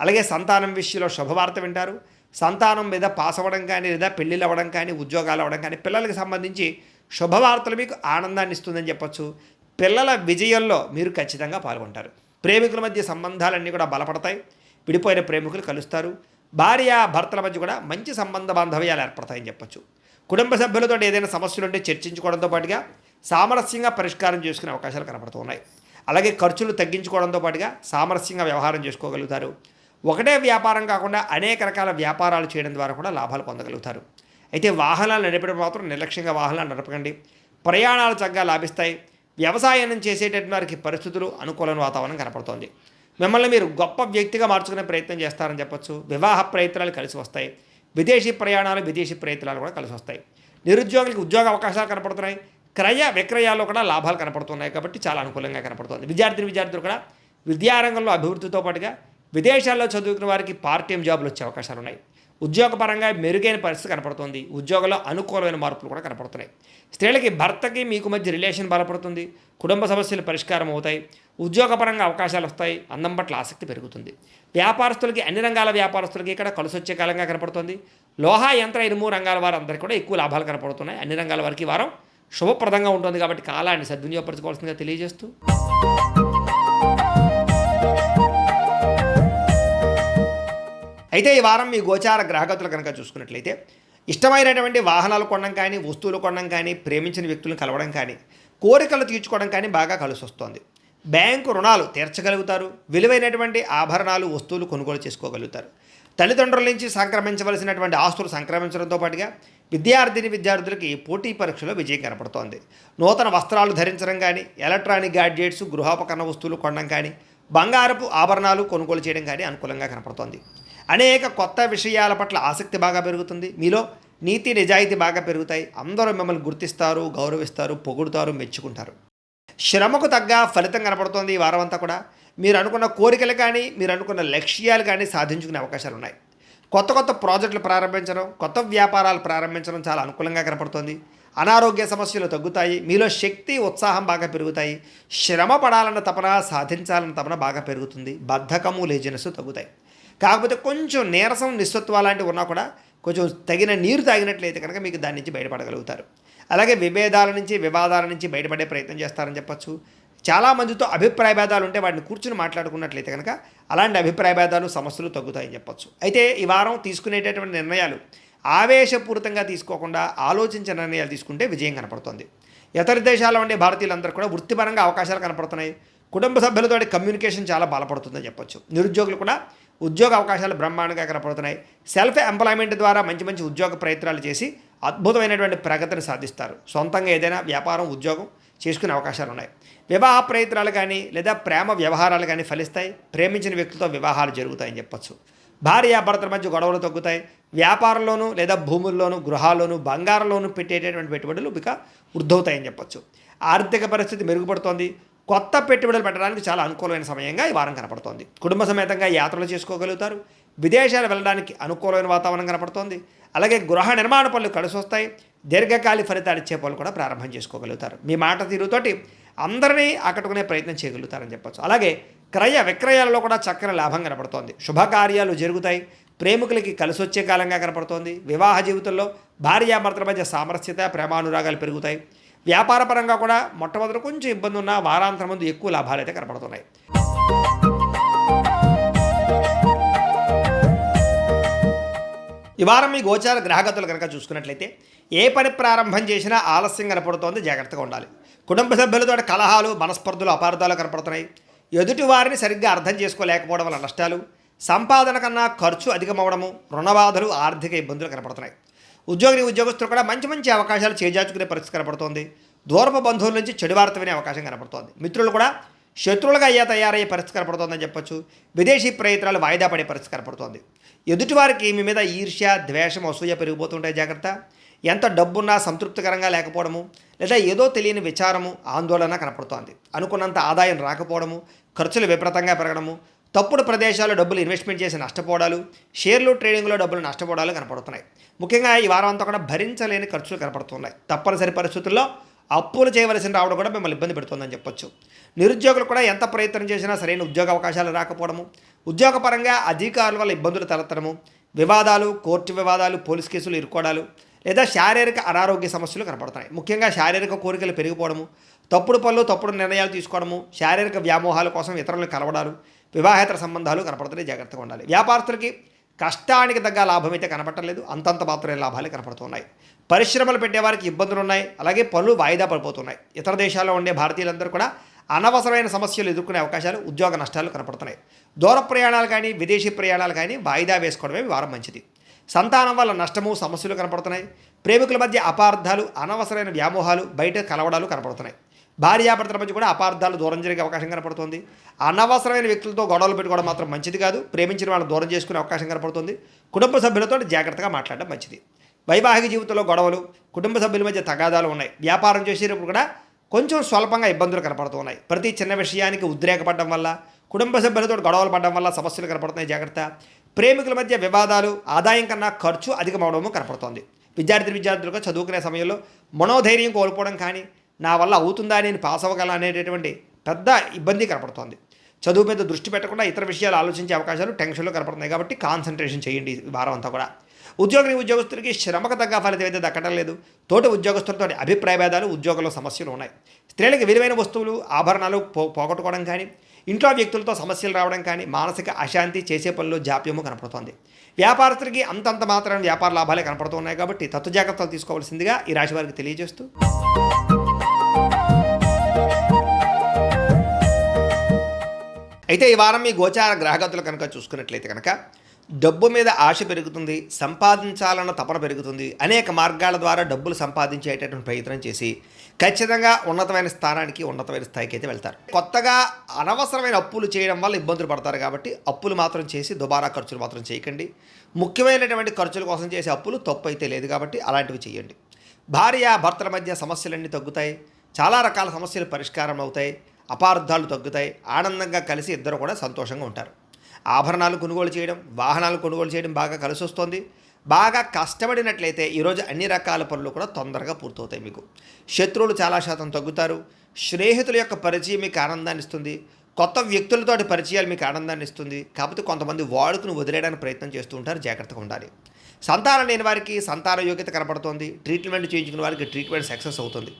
అలాగే సంతానం విషయంలో శుభవార్త వింటారు. సంతానం మీద పాస్ అవ్వడం కానీ, లేదా పెళ్ళిళ్ళు అవ్వడం కానీ, ఉద్యోగాలు అవ్వడం కానీ, పిల్లలకి సంబంధించి శుభవార్తలు మీకు ఆనందాన్ని ఇస్తుందని చెప్పొచ్చు. పిల్లల విజయంలో మీరు ఖచ్చితంగా పాల్గొంటారు. ప్రేమికుల మధ్య సంబంధాలన్నీ కూడా బలపడతాయి. విడిపోయిన ప్రేమికులు కలుస్తారు. భార్య భర్తల మధ్య కూడా మంచి సంబంధ బాంధవ్యాలు ఏర్పడతాయని చెప్పొచ్చు. కుటుంబ సభ్యులతో ఏదైనా సమస్యలు ఉంటే చర్చించుకోవడంతో పాటుగా సామరస్యంగా పరిష్కారం చేసుకునే అవకాశాలు కనపడుతున్నాయి. అలాగే ఖర్చులు తగ్గించుకోవడంతో పాటుగా సామరస్యంగా వ్యవహారం చేసుకోగలుగుతారు. ఒకటే వ్యాపారం కాకుండా అనేక రకాల వ్యాపారాలు చేయడం ద్వారా కూడా లాభాలు పొందగలుగుతారు. అయితే వాహనాలు నడిపడం మాత్రం నిర్లక్ష్యంగా వాహనాలు నడపకండి. ప్రయాణాలు చక్కగా లాభిస్తాయి. వ్యవసాయం చేసేటటువంటి వారికి పరిస్థితులు అనుకూలమైన వాతావరణం కనపడుతోంది. మిమ్మల్ని మీరు గొప్ప వ్యక్తిగా మార్చుకునే ప్రయత్నం చేస్తారని చెప్పొచ్చు. వివాహ ప్రయత్నాలు కలిసి వస్తాయి. విదేశీ ప్రయాణాలు, విదేశీ ప్రయత్నాలు కూడా కలిసి వస్తాయి. నిరుద్యోగులకు ఉద్యోగ అవకాశాలు కనపడుతున్నాయి. క్రయ విక్రయాల్లో కూడా లాభాలు కనపడుతున్నాయి కాబట్టి చాలా అనుకూలంగా కనపడుతుంది. విద్యార్థులు కూడా విద్యారంగంలో అభివృద్ధితో పాటుగా విదేశాల్లో చదువుకున్న వారికి పార్ట్ టైం జాబులు వచ్చే అవకాశాలు ఉన్నాయి. ఉద్యోగపరంగా మెరుగైన పరిస్థితి కనపడుతుంది. ఉద్యోగంలో అనుకూలమైన మార్పులు కూడా కనపడుతున్నాయి. స్త్రీలకి భర్తకి మీకు మధ్య రిలేషన్ బలపడుతుంది. కుటుంబ సమస్యలు పరిష్కారం అవుతాయి. ఉద్యోగపరంగా అవకాశాలు వస్తాయి. అందం పట్ల ఆసక్తి పెరుగుతుంది. వ్యాపారస్తులకి, అన్ని రంగాల వ్యాపారస్తులకి ఇక్కడ కలిసి వచ్చే కాలంగా కనపడుతుంది. లోహ, యంత్ర, ఇనుము రంగాల వారందరికీ కూడా ఎక్కువ లాభాలు కనపడుతున్నాయి. అన్ని రంగాల వారికి వారం శుభప్రదంగా ఉంటుంది కాబట్టి కాలాన్ని సద్వినియోగపరచుకోవాల్సిందిగా తెలియజేస్తూ, అయితే ఈ వారం మీ గోచార గ్రహగతులు కనుక చూసుకున్నట్లయితే ఇష్టమైనటువంటి వాహనాలు కొనడం కానీ, వస్తువులు కొనడం కానీ, ప్రేమించిన వ్యక్తులను కలవడం కానీ, కోరికలు తీర్చుకోవడం కానీ బాగా కలిసి వస్తుంది. బ్యాంకు రుణాలు తీర్చగలుగుతారు. విలువైనటువంటి ఆభరణాలు, వస్తువులు కొనుగోలు చేసుకోగలుగుతారు. తల్లిదండ్రుల నుంచి సంక్రమించవలసినటువంటి ఆస్తులు సంక్రమించడంతో పాటుగా విద్యార్థులకి పోటీ పరీక్షలో విజయం కనపడుతోంది. నూతన వస్త్రాలు ధరించడం కానీ, ఎలక్ట్రానిక్ గ్యాడ్జెట్స్, గృహోపకరణ వస్తువులు కొనడం కానీ, బంగారపు ఆభరణాలు కొనుగోలు చేయడం కానీ అనుకూలంగా కనపడుతోంది. అనేక కొత్త విషయాల పట్ల ఆసక్తి బాగా పెరుగుతుంది. మీలో నీతి నిజాయితీ బాగా పెరుగుతాయి. అందరూ మిమ్మల్ని గుర్తిస్తారు, గౌరవిస్తారు, పొగుడుతారు, మెచ్చుకుంటారు. శ్రమకు తగ్గ ఫలితం కనపడుతోంది ఈ వారం అంతా కూడా. మీరు అనుకున్న కోరికలు కానీ, మీరు అనుకున్న లక్ష్యాలు కానీ సాధించుకునే అవకాశాలు ఉన్నాయి. కొత్త ప్రాజెక్టులు ప్రారంభించడం, కొత్త వ్యాపారాలు ప్రారంభించడం చాలా అనుకూలంగా కనపడుతోంది. అనారోగ్య సమస్యలు తగ్గుతాయి. మీలో శక్తి, ఉత్సాహం బాగా పెరుగుతాయి. శ్రమ పడాలన్న తపన, సాధించాలన్న తపన బాగా పెరుగుతుంది. బద్ధకము, లేజినెస్ తగ్గుతాయి. కాకపోతే కొంచెం నీరసం, నిస్సత్వ లాంటివి ఉన్నా కూడా కొంచెం తగిన నీరు తాగినట్లయితే కనుక మీకు దాని నుంచి బయటపడగలుగుతారు. అలాగే విభేదాల నుంచి, వివాదాల నుంచి బయటపడే ప్రయత్నం చేస్తారని చెప్పచ్చు. చాలామందితో అభిప్రాయ భేదాలు ఉంటే వాటిని కూర్చుని మాట్లాడుకున్నట్లయితే కనుక అలాంటి అభిప్రాయ భేదాలు, సమస్యలు తగ్గుతాయని చెప్పచ్చు. అయితే ఈ వారం తీసుకునేటటువంటి నిర్ణయాలు ఆవేశపూరితంగా తీసుకోకుండా ఆలోచించిన నిర్ణయాలు తీసుకుంటే విజయం కనపడుతుంది. ఇతర దేశాల్లో ఉండే భారతీయులందరూ కూడా వృత్తిపరంగా అవకాశాలు కనపడుతున్నాయి. కుటుంబ సభ్యులతో కమ్యూనికేషన్ చాలా బలపడుతుందని చెప్పొచ్చు. నిరుద్యోగులు కూడా ఉద్యోగ అవకాశాలు బ్రహ్మాండంగా కనపడుతున్నాయి. సెల్ఫ్ ఎంప్లాయ్మెంట్ ద్వారా మంచి మంచి ఉద్యోగ ప్రయత్నాలు చేసి అద్భుతమైనటువంటి ప్రగతిని సాధిస్తారు. సొంతంగా ఏదైనా వ్యాపారం, ఉద్యోగం చేసుకునే అవకాశాలు ఉన్నాయి. వివాహ ప్రయత్నాలు కానీ, లేదా ప్రేమ వ్యవహారాలు కానీ ఫలిస్తాయి. ప్రేమించిన వ్యక్తులతో వివాహాలు జరుగుతాయని చెప్పొచ్చు. భార్యాభర్తల మధ్య గొడవలు తగ్గుతాయి. వ్యాపారంలోనూ లేదా భూముల్లోనూ, గృహాల్లోనూ, బంగారంలోనూ పెట్టేటటువంటి పెట్టుబడులు ఇక వృద్ధవుతాయని చెప్పొచ్చు. ఆర్థిక పరిస్థితి మెరుగుపడుతోంది. కొత్త పెట్టుబడులు పెట్టడానికి చాలా అనుకూలమైన సమయంగా ఈ వారం కనపడుతోంది. కుటుంబ సమేతంగా యాత్రలు చేసుకోగలుగుతారు. విదేశాలు వెళ్ళడానికి అనుకూలమైన వాతావరణం కనపడుతోంది. అలాగే గృహ నిర్మాణ పనులు కలిసి వస్తాయి. దీర్ఘకాలిక ఫలితాలు ఇచ్చే పనులు కూడా ప్రారంభం చేసుకోగలుగుతారు. మీ మాట తీరుతోటి అందరినీ ఆకట్టుకునే ప్రయత్నం చేయగలుగుతారని చెప్పచ్చు. అలాగే క్రయ విక్రయాలలో కూడా చక్కని లాభం కనపడుతోంది. శుభకార్యాలు జరుగుతాయి. ప్రేమికులకి కలిసి వచ్చే కాలంగా కనపడుతోంది. వివాహ జీవితంలో భార్యాభర్తల మధ్య సామరస్యత, ప్రేమానురాగాలు పెరుగుతాయి. వ్యాపారపరంగా కూడా మొట్టమొదటి కొంచెం ఇబ్బంది ఉన్న వారాంతరం ముందు ఎక్కువ లాభాలు అయితే కనపడుతున్నాయి. ఈ వారం మీ గోచార గ్రహగతులు కనుక చూసుకున్నట్లయితే ఏ పని ప్రారంభం చేసినా ఆలస్యం కనపడుతోంది. జాగ్రత్తగా ఉండాలి. కుటుంబ సభ్యులతో కలహాలు, మనస్పర్ధలు, అపార్థాలు కనపడుతున్నాయి. ఎదుటి వారిని సరిగ్గా అర్థం చేసుకోలేకపోవడం వల్ల నష్టాలు, సంపాదన కన్నా ఖర్చు అధికమవడము, రుణబాధలు, ఆర్థిక ఇబ్బందులు కనపడుతున్నాయి. ఉద్యోగస్తులు కూడా మంచి మంచి అవకాశాలు చేజార్చుకునే పరిస్థితి కనపడుతోంది. దూరపు బంధువుల నుంచి చెడు వార్త వినే అవకాశం కనపడుతోంది. మిత్రులు కూడా శత్రువులుగా తయారయ్యే పరిస్థితి కనపడుతోందని చెప్పొచ్చు. విదేశీ ప్రయత్నాలు వాయిదా పడే పరిస్థితి కనపడుతోంది. ఎదుటివారికి మీ మీద ఈర్ష్య, ద్వేషం, అసూయ పెరిగిపోతుంటాయి, జాగ్రత్త. ఎంత డబ్బున్నా సంతృప్తికరంగా లేకపోవడము, లేదా ఏదో తెలియని విచారము, ఆందోళన కనపడుతోంది. అనుకున్నంత ఆదాయం రాకపోవడము, ఖర్చులు విపరీతంగా పెరగడము, తప్పుడు ప్రదేశాల్లో డబ్బులు ఇన్వెస్ట్మెంట్ చేసి నష్టపోవడాలు, షేర్లు ట్రేడింగ్లో డబ్బులు నష్టపోవడాలు కనపడుతున్నాయి. ముఖ్యంగా ఈ వారం అంతా కూడా భరించలేని ఖర్చులు కనపడుతున్నాయి. తప్పనిసరి పరిస్థితుల్లో అప్పులు చేయవలసిన రావడం కూడా మిమ్మల్ని ఇబ్బంది పెడుతుందని చెప్పొచ్చు. నిరుద్యోగులు కూడా ఎంత ప్రయత్నం చేసినా సరైన ఉద్యోగ అవకాశాలు రాకపోవడము, ఉద్యోగపరంగా అధికారుల వల్ల ఇబ్బందులు తలెత్తడము, వివాదాలు, కోర్టు వివాదాలు, పోలీస్ కేసులు ఇరుక్కోవడాలు, లేదా శారీరక అనారోగ్య సమస్యలు కనపడుతున్నాయి. ముఖ్యంగా శారీరక కోరికలు పెరిగిపోవడము, తప్పుడు పనులు, తప్పుడు నిర్ణయాలు తీసుకోవడము, శారీరక వ్యామోహాల కోసం ఇతరులను కలవడాలు, వివాహేతర సంబంధాలు కనపడుతున్నాయి, జాగ్రత్తగా ఉండాలి. వ్యాపారస్తులకి కష్టానికి తగ్గ లాభం అయితే కనపడలేదు, అంతంత మాత్రమే లాభాలే కనపడుతున్నాయి. పరిశ్రమలు పెట్టేవారికి ఇబ్బందులు ఉన్నాయి, అలాగే పనులు వాయిదా పడిపోతున్నాయి. ఇతర దేశాల్లో ఉండే భారతీయులందరూ కూడా అనవసరమైన సమస్యలు ఎదుర్కొనే అవకాశాలు, ఉద్యోగ నష్టాలు కనపడుతున్నాయి. దూర ప్రయాణాలు కానీ, విదేశీ ప్రయాణాలు కానీ వాయిదా వేసుకోవడమే వారం మంచిది. సంతానం వల్ల నష్టము, సమస్యలు కనపడుతున్నాయి. ప్రేమికుల మధ్య అపార్థాలు, అనవసరమైన వ్యామోహాలు, బయట కలవడాలు కనపడుతున్నాయి. భార్యాభర్తల మధ్య కూడా అపార్థాలు, దూరం జరిగే అవకాశం కనపడుతుంది. అనవసరమైన వ్యక్తులతో గొడవలు పెట్టుకోవడం మాత్రం మంచిది కాదు. ప్రేమించిన వాళ్ళని దూరం చేసుకునే అవకాశం కనపడుతుంది. కుటుంబ సభ్యులతో జాగ్రత్తగా మాట్లాడడం మంచిది. వైవాహిక జీవితంలో గొడవలు, కుటుంబ సభ్యుల మధ్య తగాదాలు ఉన్నాయి. వ్యాపారం చేసేటప్పుడు కూడా కొంచెం స్వల్పంగా ఇబ్బందులు కనపడుతున్నాయి. ప్రతి చిన్న విషయానికి ఉద్రేకపడడం వల్ల, కుటుంబ సభ్యులతో గొడవలు పడడం వల్ల సమస్యలు కనపడుతున్నాయి, జాగ్రత్త. ప్రేమికుల మధ్య వివాదాలు, ఆదాయం కన్నా ఖర్చు అధికమవడము కనపడుతోంది. విద్యార్థులుగా చదువుకునే సమయంలో మనోధైర్యం కోల్పోవడం కానీ, నా వల్ల అవుతుందా, నేను పాస్ అవ్వగల అనేటటువంటి పెద్ద ఇబ్బంది కనపడుతోంది. చదువు మీద దృష్టి పెట్టకుండా ఇతర విషయాలు ఆలోచించే అవకాశాలు, టెన్షన్లు కనపడుతున్నాయి. కాబట్టి కాన్సన్ట్రేషన్ చేయండి ఈ వారం అంతా కూడా. ఉద్యోగస్తులకి శ్రమకు తగ్గ ఫలితం అయితే దక్కడం లేదు. తోటి ఉద్యోగస్తులతో అభిప్రాయ భేదాలు, ఉద్యోగంలో సమస్యలు ఉన్నాయి. స్త్రీలకు విలువైన వస్తువులు, ఆభరణాలు పోగొట్టుకోవడం కానీ, ఇంట్లో వ్యక్తులతో సమస్యలు రావడం కానీ, మానసిక అశాంతి, చేసే పనుల్లో జాప్యము కనపడుతోంది. వ్యాపారస్తులకి అంతంత మాత్రం వ్యాపార లాభాలే కనపడుతున్నాయి. కాబట్టి తత్వ జాగ్రత్తలు తీసుకోవాల్సిందిగా ఈ రాశి వారికి తెలియజేస్తూ, అయితే ఈ వారం మీ గోచార గ్రహగతులు కనుక చూసుకున్నట్లయితే కనుక డబ్బు మీద ఆశ పెరుగుతుంది, సంపాదించాలన్న తపన పెరుగుతుంది. అనేక మార్గాల ద్వారా డబ్బులు సంపాదించేటటువంటి ప్రయత్నం చేసి ఖచ్చితంగా ఉన్నతమైన స్థానానికి, ఉన్నతమైన స్థాయికి అయితే వెళ్తారు. కొత్తగా అనవసరమైన అప్పులు చేయడం వల్ల ఇబ్బందులు పడతారు. కాబట్టి అప్పులు మాత్రం చేసి దుబారా ఖర్చులు మాత్రం చేయకండి. ముఖ్యమైనటువంటి ఖర్చుల కోసం చేసే అప్పులు తప్పు అయితే లేదు, కాబట్టి అలాంటివి చేయండి. భర్తల మధ్య సమస్యలన్నీ తగ్గుతాయి. చాలా రకాల సమస్యలు పరిష్కారం అవుతాయి. అపార్థాలు తగ్గుతాయి. ఆనందంగా కలిసి ఇద్దరు కూడా సంతోషంగా ఉంటారు. ఆభరణాలు కొనుగోలు చేయడం, వాహనాలు కొనుగోలు చేయడం బాగా కలిసి వస్తుంది. బాగా కష్టపడినట్లయితే ఈరోజు అన్ని రకాల పనులు కూడా తొందరగా పూర్తవుతాయి. మీకు శత్రువులు చాలా శాతం తగ్గుతారు. స్నేహితుల యొక్క పరిచయం మీకు ఆనందాన్ని ఇస్తుంది. కొత్త వ్యక్తులతోటి పరిచయాలు మీకు ఆనందాన్ని ఇస్తుంది. కాకపోతే కొంతమంది వాడుకుని వదిలేయడానికి ప్రయత్నం చేస్తూ ఉంటారు, జాగ్రత్తగా ఉండాలి. సంతానం లేని వారికి సంతాన యోగ్యత కనపడుతుంది. ట్రీట్మెంట్ చేయించుకున్న వారికి ట్రీట్మెంట్ సక్సెస్ అవుతుంది.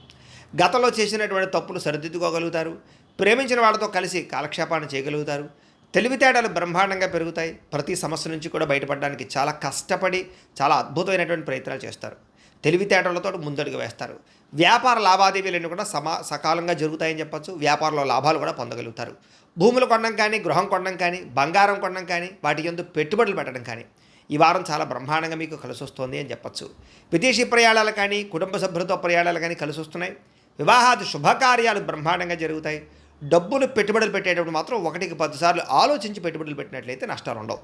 గతంలో చేసినటువంటి తప్పులు సరిదిద్దుకోగలుగుతారు. ప్రేమించిన వాళ్ళతో కలిసి కాలక్షేపాన్ని చేయగలుగుతారు. తెలివితేటలు బ్రహ్మాండంగా పెరుగుతాయి. ప్రతి సమస్య నుంచి కూడా బయటపడడానికి చాలా కష్టపడి చాలా అద్భుతమైనటువంటి ప్రయత్నాలు చేస్తారు. తెలివితేటలతో ముందడుగు వేస్తారు. వ్యాపార లావాదేవీలన్నీ కూడా సకాలంగా జరుగుతాయని చెప్పచ్చు. వ్యాపారంలో లాభాలు కూడా పొందగలుగుతారు. భూములు కొనడం కానీ, గృహం కొనడం కానీ, బంగారం కొనడం కానీ, వాటి యందు పెట్టుబడులు పెట్టడం కానీ ఈ వారం చాలా బ్రహ్మాండంగా మీకు కలిసి వస్తుంది అని చెప్పచ్చు. విదేశీ ప్రయాణాలు కానీ, కుటుంబ సభ్యులతో ప్రయాణాలు కానీ కలిసి వస్తున్నాయి. వివాహాది శుభకార్యాలు బ్రహ్మాండంగా జరుగుతాయి. డబ్బులు పెట్టుబడులు పెట్టేటప్పుడు మాత్రం 1కి 10 సార్లు ఆలోచించి పెట్టుబడులు పెట్టినట్లయితే నష్టాలు ఉండవు.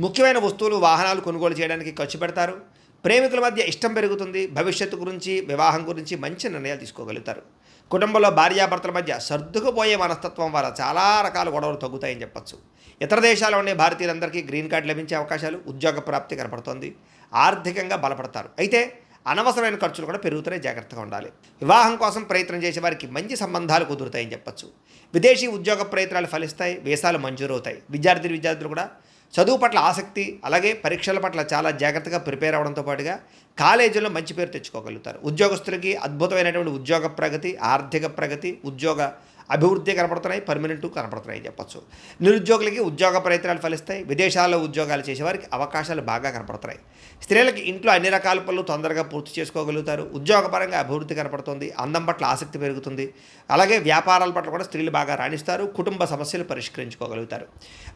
ముఖ్యమైన వస్తువులు, వాహనాలు కొనుగోలు చేయడానికి ఖర్చు పెడతారు. ప్రేమికుల మధ్య ఇష్టం పెరుగుతుంది. భవిష్యత్తు గురించి, వివాహం గురించి మంచి నిర్ణయాలు తీసుకోగలుగుతారు. కుటుంబంలో భార్యాభర్తల మధ్య సర్దుకుపోయే మనస్తత్వం వల్ల చాలా రకాల గొడవలు తగ్గుతాయని చెప్పచ్చు. ఇతర దేశాల్లో ఉండే భారతీయులందరికీ గ్రీన్ కార్డు లభించే అవకాశాలు, ఉద్యోగ ప్రాప్తి కనపడుతోంది. ఆర్థికంగా బలపడతారు. అయితే అనవసరమైన ఖర్చులు కూడా పెరుగుతున్నాయి, జాగ్రత్తగా ఉండాలి. వివాహం కోసం ప్రయత్నం చేసే వారికి మంచి సంబంధాలు కుదురుతాయని చెప్పచ్చు. విదేశీ ఉద్యోగ ప్రయత్నాలు ఫలిస్తాయి. వీసాలు మంజూరవుతాయి. విద్యార్థులు కూడా చదువు పట్ల ఆసక్తి, అలాగే పరీక్షల పట్ల చాలా జాగ్రత్తగా ప్రిపేర్ అవ్వడంతో పాటుగా కాలేజీలో మంచి పేరు తెచ్చుకోగలుగుతారు. ఉద్యోగస్తులకి అద్భుతమైనటువంటి ఉద్యోగ ప్రగతి, ఆర్థిక ప్రగతి, ఉద్యోగ అభివృద్ధి కనపడుతున్నాయి, పర్మనెంట్ కనపడుతున్నాయి చెప్పచ్చు. నిరుద్యోగులకి ఉద్యోగ ప్రయత్నాలు ఫలిస్తాయి. విదేశాల్లో ఉద్యోగాలు చేసేవారికి అవకాశాలు బాగా కనపడుతున్నాయి. స్త్రీలకి ఇంట్లో అన్ని రకాల పనులు తొందరగా పూర్తి చేసుకోగలుగుతారు. ఉద్యోగపరంగా అభివృద్ధి కనపడుతుంది. అందం పట్ల ఆసక్తి పెరుగుతుంది. అలాగే వ్యాపారాల పట్ల కూడా స్త్రీలు బాగా రాణిస్తారు. కుటుంబ సమస్యలు పరిష్కరించుకోగలుగుతారు.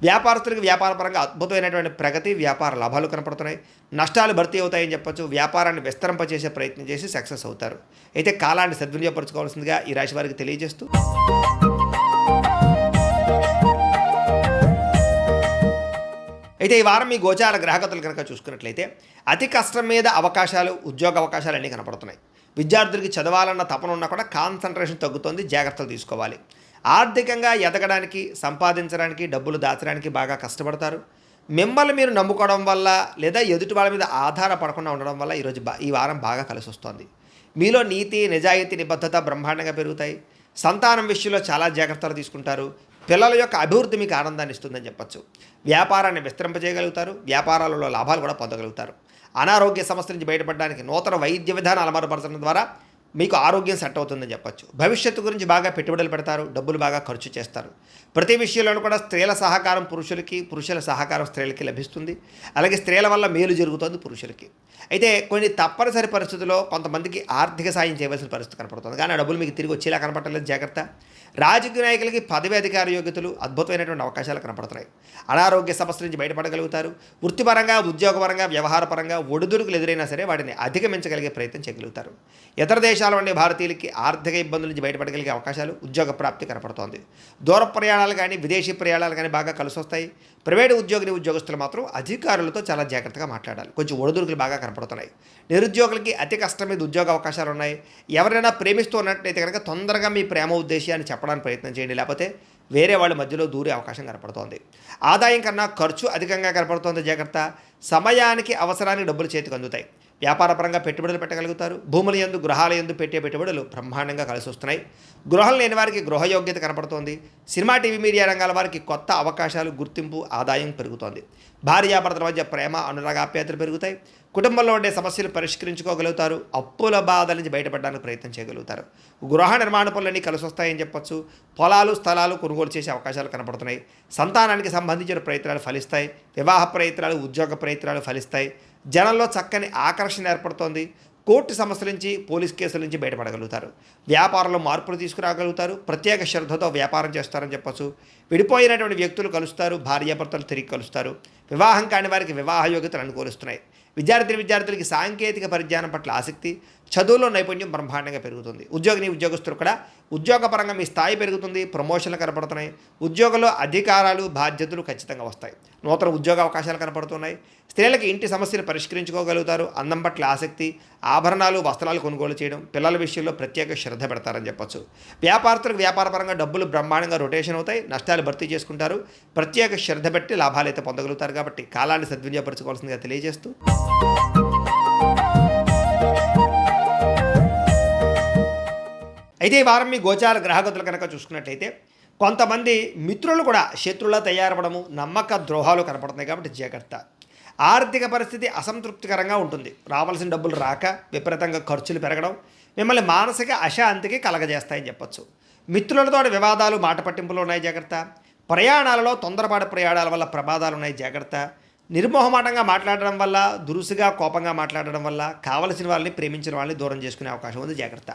వ్యాపారస్తులకు వ్యాపారపరంగా అద్భుతమైనటువంటి ప్రగతి, వ్యాపార లాభాలు కనపడుతున్నాయి. నష్టాలు భర్తీ అవుతాయని చెప్పచ్చు. వ్యాపారాన్ని విస్తరింపచేసే ప్రయత్నం చేసి సక్సెస్ అవుతారు. అయితే కాలాన్ని సద్వినియోగపరచుకోవాల్సిందిగా ఈ రాశి వారికి తెలియజేస్తూ, అయితే ఈ వారం మీ గోచార గ్రహగతులు కనుక చూసుకున్నట్లయితే అతి కష్టం మీద అవకాశాలు, ఉద్యోగ అవకాశాలు అన్నీ కనపడుతున్నాయి. విద్యార్థులకి చదవాలన్న తపన ఉన్నా కూడా కాన్సన్ట్రేషన్ తగ్గుతుంది. జాగ్రత్తలు తీసుకోవాలి. ఆర్థికంగా ఎదగడానికి, సంపాదించడానికి, డబ్బులు దాచడానికి బాగా కష్టపడతారు. మిమ్మల్ని మీరు నమ్ముకోవడం వల్ల లేదా ఎదుటి వాళ్ళ మీద ఆధారపడకుండా ఉండడం వల్ల ఈ వారం బాగా కలిసి వస్తుంది. మీలో నీతి, నిజాయితీ, నిబద్ధత బ్రహ్మాండంగా పెరుగుతాయి. సంతానం విషయంలో చాలా జాగ్రత్తలు తీసుకుంటారు. పిల్లల యొక్క అభివృద్ధి మీకు ఆనందాన్ని ఇస్తుందని చెప్పచ్చు. వ్యాపారాన్ని విస్తరింపజేయగలుగుతారు. వ్యాపారాలలో లాభాలు కూడా పొందగలుగుతారు. అనారోగ్య సమస్య నుంచి బయటపడడానికి నూతన వైద్య విధానాలు అమలుపరచడం ద్వారా మీకు ఆరోగ్యం సెట్ అవుతుందని చెప్పచ్చు. భవిష్యత్తు గురించి బాగా పెట్టుబడులు పెడతారు. డబ్బులు బాగా ఖర్చు చేస్తారు. ప్రతి విషయంలోనూ కూడా స్త్రీల సహకారం పురుషులకి, పురుషుల సహకారం స్త్రీలకి లభిస్తుంది. అలాగే స్త్రీల వల్ల మేలు జరుగుతుంది పురుషులకి. అయితే కొన్ని తప్పనిసరి పరిస్థితుల్లో కొంతమందికి ఆర్థిక సాయం చేయవలసిన పరిస్థితి కనపడుతుంది. కానీ ఆ డబ్బులు మీకు తిరిగి వచ్చేలా కనపడలేదు. జాగ్రత్త. రాజకీయ నాయకులకి పదవి అధికార యోగ్యతలు, అద్భుతమైనటువంటి అవకాశాలు కనపడుతున్నాయి. అనారోగ్య సమస్యల నుంచి బయటపడగలుగుతారు. వృత్తిపరంగా, ఉద్యోగపరంగా, వ్యవహారపరంగా ఒడిదుడుకులు ఎదురైనా సరే వాటిని అధిగమించగలిగే ప్రయత్నం చేయగలుగుతారు. ఇతర దేశాల ఉండే భారతీయులకి ఆర్థిక ఇబ్బందుల నుంచి బయటపడగలిగే అవకాశాలు, ఉద్యోగ ప్రాప్తి కనపడుతోంది. దూర ప్రయాణాలు కానీ, విదేశీ ప్రయాణాలు కానీ బాగా కలిసి వస్తాయి. ప్రైవేటు ఉద్యోగస్తులు మాత్రం అధికారులతో చాలా జాగ్రత్తగా మాట్లాడాలి. కొంచెం ఒడిదుడుకులు బాగా కనపడుతున్నాయి. నిరుద్యోగులకి అతి కష్టం మీద ఉద్యోగ అవకాశాలు ఉన్నాయి. ఎవరైనా ప్రేమిస్తూ ఉన్నట్లయితే కనుక తొందరగా మీ ప్రేమ ఉద్దేశాన్ని చెప్పడానికి ప్రయత్నం చేయండి. లేకపోతే వేరే వాళ్ళ మధ్యలో దూరే అవకాశం కనపడుతోంది. ఆదాయం కన్నా ఖర్చు అధికంగా కనపడుతోంది. జాగ్రత్త. సమయానికి అవసరానికి డబ్బులు చేతికి అందుతాయి. వ్యాపారపరంగా పెట్టుబడులు పెట్టగలుగుతారు. భూముల యందు, గృహాల యందు పెట్టే పెట్టుబడులు బ్రహ్మాండంగా కలిసి వస్తున్నాయి. గృహం లేని వారికి గృహయోగ్యత కనపడుతోంది. సినిమా, టీవీ, మీడియా రంగాల వారికి కొత్త అవకాశాలు, గుర్తింపు, ఆదాయం పెరుగుతోంది. భార్యాభర్తల మధ్య ప్రేమ, అనురాగాప్యాయతలు పెరుగుతాయి. కుటుంబంలో ఉండే సమస్యలు పరిష్కరించుకోగలుగుతారు. అప్పుల బాధల నుంచి బయటపడడానికి ప్రయత్నం చేయగలుగుతారు. గృహ నిర్మాణ పనులన్నీ కలిసి వస్తాయని చెప్పచ్చు. పొలాలు, స్థలాలు కొనుగోలు చేసే అవకాశాలు కనపడుతున్నాయి. సంతానానికి సంబంధించిన ప్రయత్నాలు ఫలిస్తాయి. వివాహ ప్రయత్నాలు, ఉద్యోగ ప్రయత్నాలు ఫలిస్తాయి. జనంలో చక్కని ఆకర్షణ ఏర్పడుతోంది. కోర్టు సమస్యల నుంచి, పోలీస్ కేసుల నుంచి బయటపడగలుగుతారు. వ్యాపారంలో మార్పులు తీసుకురాగలుగుతారు. ప్రత్యేక శ్రద్ధతో వ్యాపారం చేస్తారని చెప్పచ్చు. విడిపోయినటువంటి వ్యక్తులు కలుస్తారు. భార్యాభర్తలు తిరిగి కలుస్తారు. వివాహం కాని వారికి వివాహ యోగ్యతలు అనుకూలిస్తున్నాయి. విద్యార్థులకి సాంకేతిక పరిజ్ఞానం పట్ల ఆసక్తి, చదువులో నైపుణ్యం బ్రహ్మాండంగా పెరుగుతుంది. ఉద్యోగస్తులు కూడా ఉద్యోగపరంగా మీ స్థాయి పెరుగుతుంది. ప్రమోషన్లు కనపడుతున్నాయి. ఉద్యోగంలో అధికారాలు, బాధ్యతలు ఖచ్చితంగా వస్తాయి. నూతన ఉద్యోగ అవకాశాలు కనపడుతున్నాయి. స్త్రీలకి ఇంటి సమస్యలు పరిష్కరించుకోగలుగుతారు. అందం పట్ల ఆసక్తి, ఆభరణాలు, వస్త్రాలు కొనుగోలు చేయడం, పిల్లల విషయంలో ప్రత్యేక శ్రద్ధ పెడతారని చెప్పచ్చు. వ్యాపారస్తులకు వ్యాపారపరంగా డబ్బులు బ్రహ్మాండంగా రొటేషన్ అవుతాయి. నష్టాలు భర్తీ చేసుకుంటారు. ప్రత్యేక శ్రద్ధ పెట్టి లాభాలు అయితే పొందగలుగుతారు. కాబట్టి కాలాన్ని సద్వినియోగపరచుకోవాల్సిందిగా తెలియజేస్తూ, అయితే ఈ వారం మీ గోచార గ్రహగతులు కనుక చూసుకున్నట్లయితే కొంతమంది మిత్రులు కూడా శత్రువులా తయారవడము, నమ్మక ద్రోహాలు కనపడుతున్నాయి. కాబట్టి జాగ్రత్త. ఆర్థిక పరిస్థితి అసంతృప్తికరంగా ఉంటుంది. రావాల్సిన డబ్బులు రాక విపరీతంగా ఖర్చులు పెరగడం మిమ్మల్ని మానసిక అశాంతికి కలగజేస్తాయని చెప్పచ్చు. మిత్రులతో వివాదాలు, మాట పట్టింపులు ఉన్నాయి. జాగ్రత్త. ప్రయాణాలలో తొందరపాటు ప్రయాణాల వల్ల ప్రమాదాలు ఉన్నాయి. జాగ్రత్త. నిర్మోహమాటంగా మాట్లాడడం వల్ల, దురుసుగా కోపంగా మాట్లాడడం వల్ల కావలసిన వాళ్ళని, ప్రేమించిన వాళ్ళని దూరం చేసుకునే అవకాశం ఉంది. జాగ్రత్త.